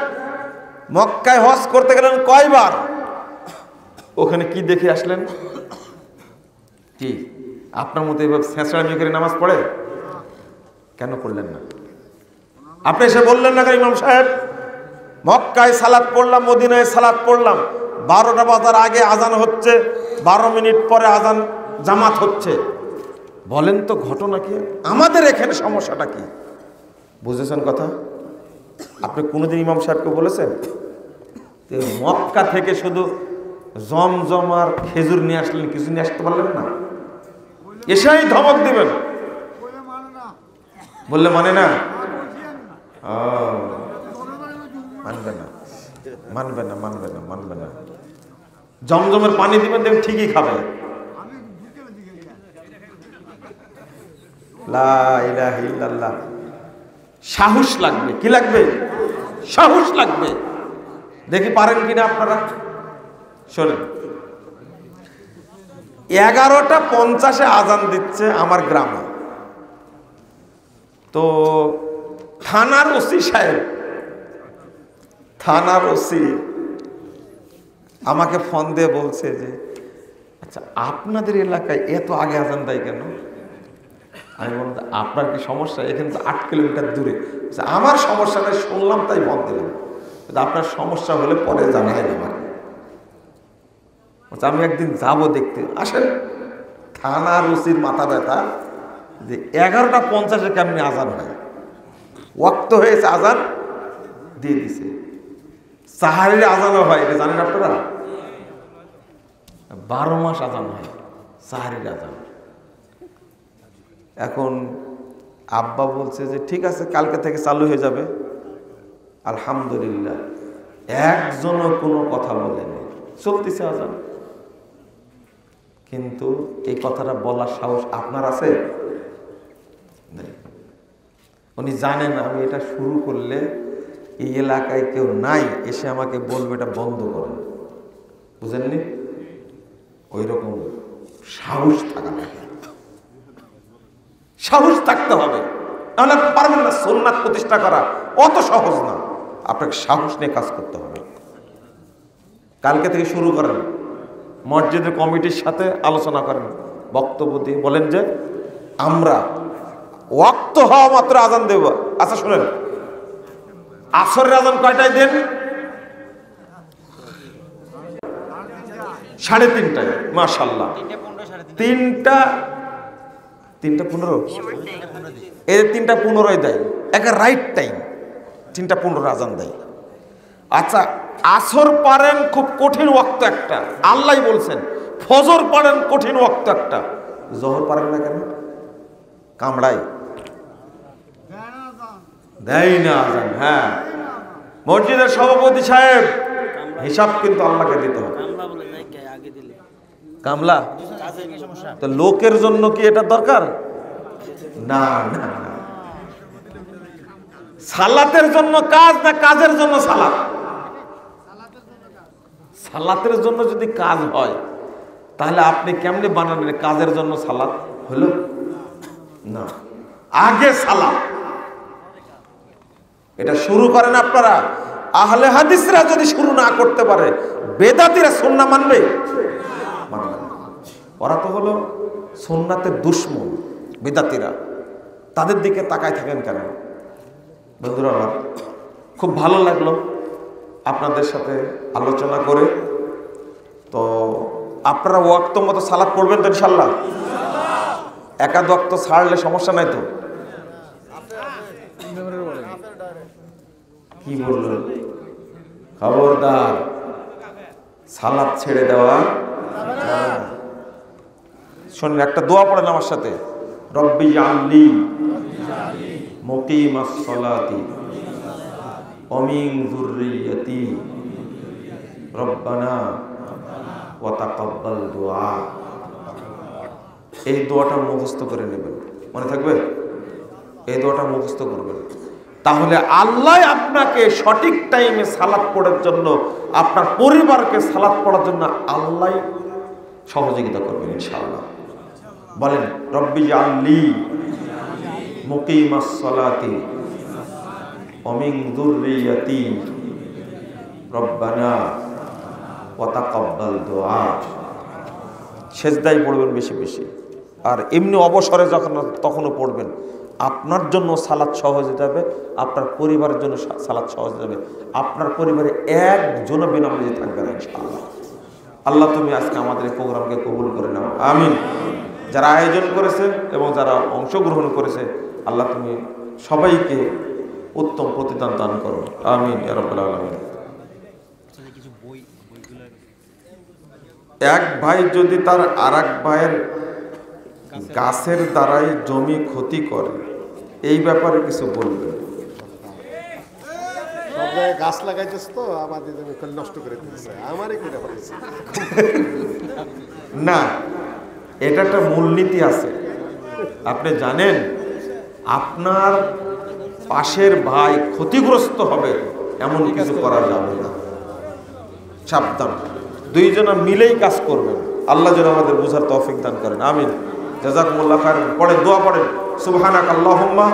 মক্কায় হজ করতে গেলেন কয়বার? ওখানে কি দেখে আসলেন? কি আপনার মতো এভাবে ছেঁচড়ামি করে নামাজ পড়ে? কেন পড়লেন না? আপনি এসে বললেন না ইমাম সাহেব মক্কায় সালাত পড়লাম, মদিনায় সালাত পড়লাম, 12টা বাজার আগে আজান হচ্ছে, 12 মিনিট পরে আজান জামাত হচ্ছে। বলেন তো ঘটনা কি? আমাদের এখানে সমস্যাটা কি? বুঝেছেন কথা? আপনি কোনোদিন ইমাম সাহেবকে বলেছেন মক্কা থেকে শুধু জমজম আর খেজুর নিয়ে আসলেন, কিছু নিয়ে আসতে পারলেন না? এসেই ধমক দিবেন, বললে মানে না, মানবে না, মানবে না, মানবে না, মানবে না। জমজমের পানি দিবেন, দেখবেন ঠিকই খাবে। লা ইলাহা ইল্লাল্লাহ। সাহস লাগবে। কি লাগবে? সাহস লাগবে। দেখি পারেন কিনা আপনারা। শোনেন, 11:50-এ আজান দিচ্ছে আমার গ্রামে। তো থানার ওসি সাহেব, থানার ওসি আমাকে ফোন দিয়ে বলছে যে আচ্ছা আপনাদের এলাকায় এত আগে আজান দেয় কেন? আমি বললাম আপনার কি সমস্যা? এখানে তো 8 কিলোমিটার দূরে। আমার সমস্যা নেই, শুনলাম তাই ফোন দিলাম। আপনার সমস্যা হলে পরে জানাই আমার। আমি একদিন যাব দেখতে। আসেন, থানার ওসির মাথা ব্যথা যে 11:50-এ কেমনি আজান হয়। ওয়াক্ত হয়েছে, আজান দিয়ে দিছে। সাহারির আজানও হয়, এটা জানেন আপনারা? 12 মাস আজান হয় সাহারির আজান। এখন আব্বা বলছে যে ঠিক আছে কালকে থেকে চালু হয়ে যাবে। আলহামদুলিল্লাহ, একজনও কোনো কথা বলেনি, চলতেছে আজান। কিন্তু এই কথাটা বলার সাহস আপনার আছে? উনি জানেন আমি এটা শুরু করলে এই এলাকায় কেউ নাই, এসে আমাকে বলবে এটা বন্ধ করেন। বুঝেননি? ওই রকম সাহস থাকা লাগে, সাহস থাকতে হবে, তাহলে পারবেন না। সুন্নাত প্রতিষ্ঠা করা অত সহজ না, আপনাকে সাহস নিয়ে কাজ করতে হবে। কালকে থেকে শুরু করেন, মসজিদের কমিটির সাথে আলোচনা করেন, বক্তব্য দিয়ে বলেন যে আমরা ওয়াক্ত হওয়া মাত্র আজান দেব। আচ্ছা শুনেন, আসরের আজান কয়টায় দেন? 3:30টায়। মাশাআল্লাহ, 3:15 এই 3:15 দেয়, একটা রাইট টাইম। 3:15 আজান দেয়। আচ্ছা, আসর পারেন খুব কঠিন ওয়াক্ত একটা, আল্লাহ বলছেন। ফজর পারেন কঠিন ওয়াক্ত একটা, জোহর পারেন না কেন? কামড়াই দেয় না আজান। হ্যাঁ, মসজিদের সভাপতি সাহেব, হিসাব কিন্তু আল্লাহকে দিতে হবে। কামলা তো লোকের জন্য কি এটা দরকার? না না না, সালাতের জন্য কাজ, না কাজের জন্য সালাত? সালাতের জন্য যদি কাজ হয় তাহলে আপনি কেমনে বানালেন কাজের জন্য সালাত হলো না, আগে সালাত। এটা শুরু করেন আপনারা। আহলে হাদিসরা যদি শুরু না করতে পারে, বেদাতীরা সুন্নাহ মানবে? মানবে না। ওরা তো হলো সুন্নাতের দুশমন, বেদাতীরা। তাদের দিকে তাকায় থাকেন কেন? বন্ধুরা আমার, খুব ভালো লাগলো আপনাদের সাথে আলোচনা করে। তো আপনারা ওয়াক্ত মতো সালাত পড়বেন তো ইনশাল্লাহ? একাদ ওয়াক্ত ছাড়লে সমস্যা নাই তো? কি বললেন? খবরদার, সালাত ছেড়ে দেওয়া। শোনেন, একটা দোয়া পড়েন আমার সাথে। রব্বি জাআলনি মুকিমাস সালাতি ওয়া মিন যুররিয়্যাতি রব্বানা ওয়া তাকাব্বাল দুআ। এই দোয়াটা মুখস্থ করে নেবেন, মনে থাকবে? এই দোয়াটা মুখস্থ করবেন, তাহলে আল্লাহ আপনাকে সঠিক টাইমে সালাত পড়ার জন্য, আপনার পরিবারকে সালাত পড়ার জন্য আল্লাহ সহযোগিতা করবেন ইনশাআল্লাহ। বলেন, রব্বি জাআলনি মুকিমাস সালাতি ওয়া মিন যুররিয়্যাতি রব্বানা ওয়া তাকাব্বাল দুআ। সেজদায় পড়বেন বেশি বেশি, আর এমনি অবসরে যখন তখনও পড়বেন। আপনার জন্য সালাত সহজ হয়ে যাবে, আপনার পরিবারের জন্য সালাত সহজ হয়ে যাবে। আপনার পরিবারে একজনও বিনামূল্যে থাকবে না ইনশাআল্লাহ। আল্লাহ তুমি আজকে আমাদের এই প্রোগ্রামকে কবুল করে নাও, আমিন। যারা আয়োজন করেছে এবং যারা অংশগ্রহণ করেছে, আল্লাহ তুমি সবাইকে উত্তম প্রতিদান দান করো, আমিন ইয়া রাব্বাল আলামিন। এক ভাই যদি তার আরেক ভাইয়ের গাছের দ্বারাই জমি ক্ষতি করে, এই ব্যাপারে কিছু বলবেন? সব জায়গায় গাছ লাগাইছিস তো আমাদের জমি নষ্ট করে দিচ্ছে, আমারই করে ফেলেছে না, এটা একটা মূলনীতি আছে। আপনি জানেন, আপনার পাশের ভাই ক্ষতিগ্রস্ত হবে এমন কিছু করা যাবে না। সাবধান, দুইজনা মিলেই কাজ করবেন। আল্লাহ যেন আমাদের বুঝার তৌফিক দান করেন, আমিন। জাযাকুমুল্লাহ খায়রান। পড়েন, দোয়া পড়েন। সুবহানাক আল্লাহুম্মা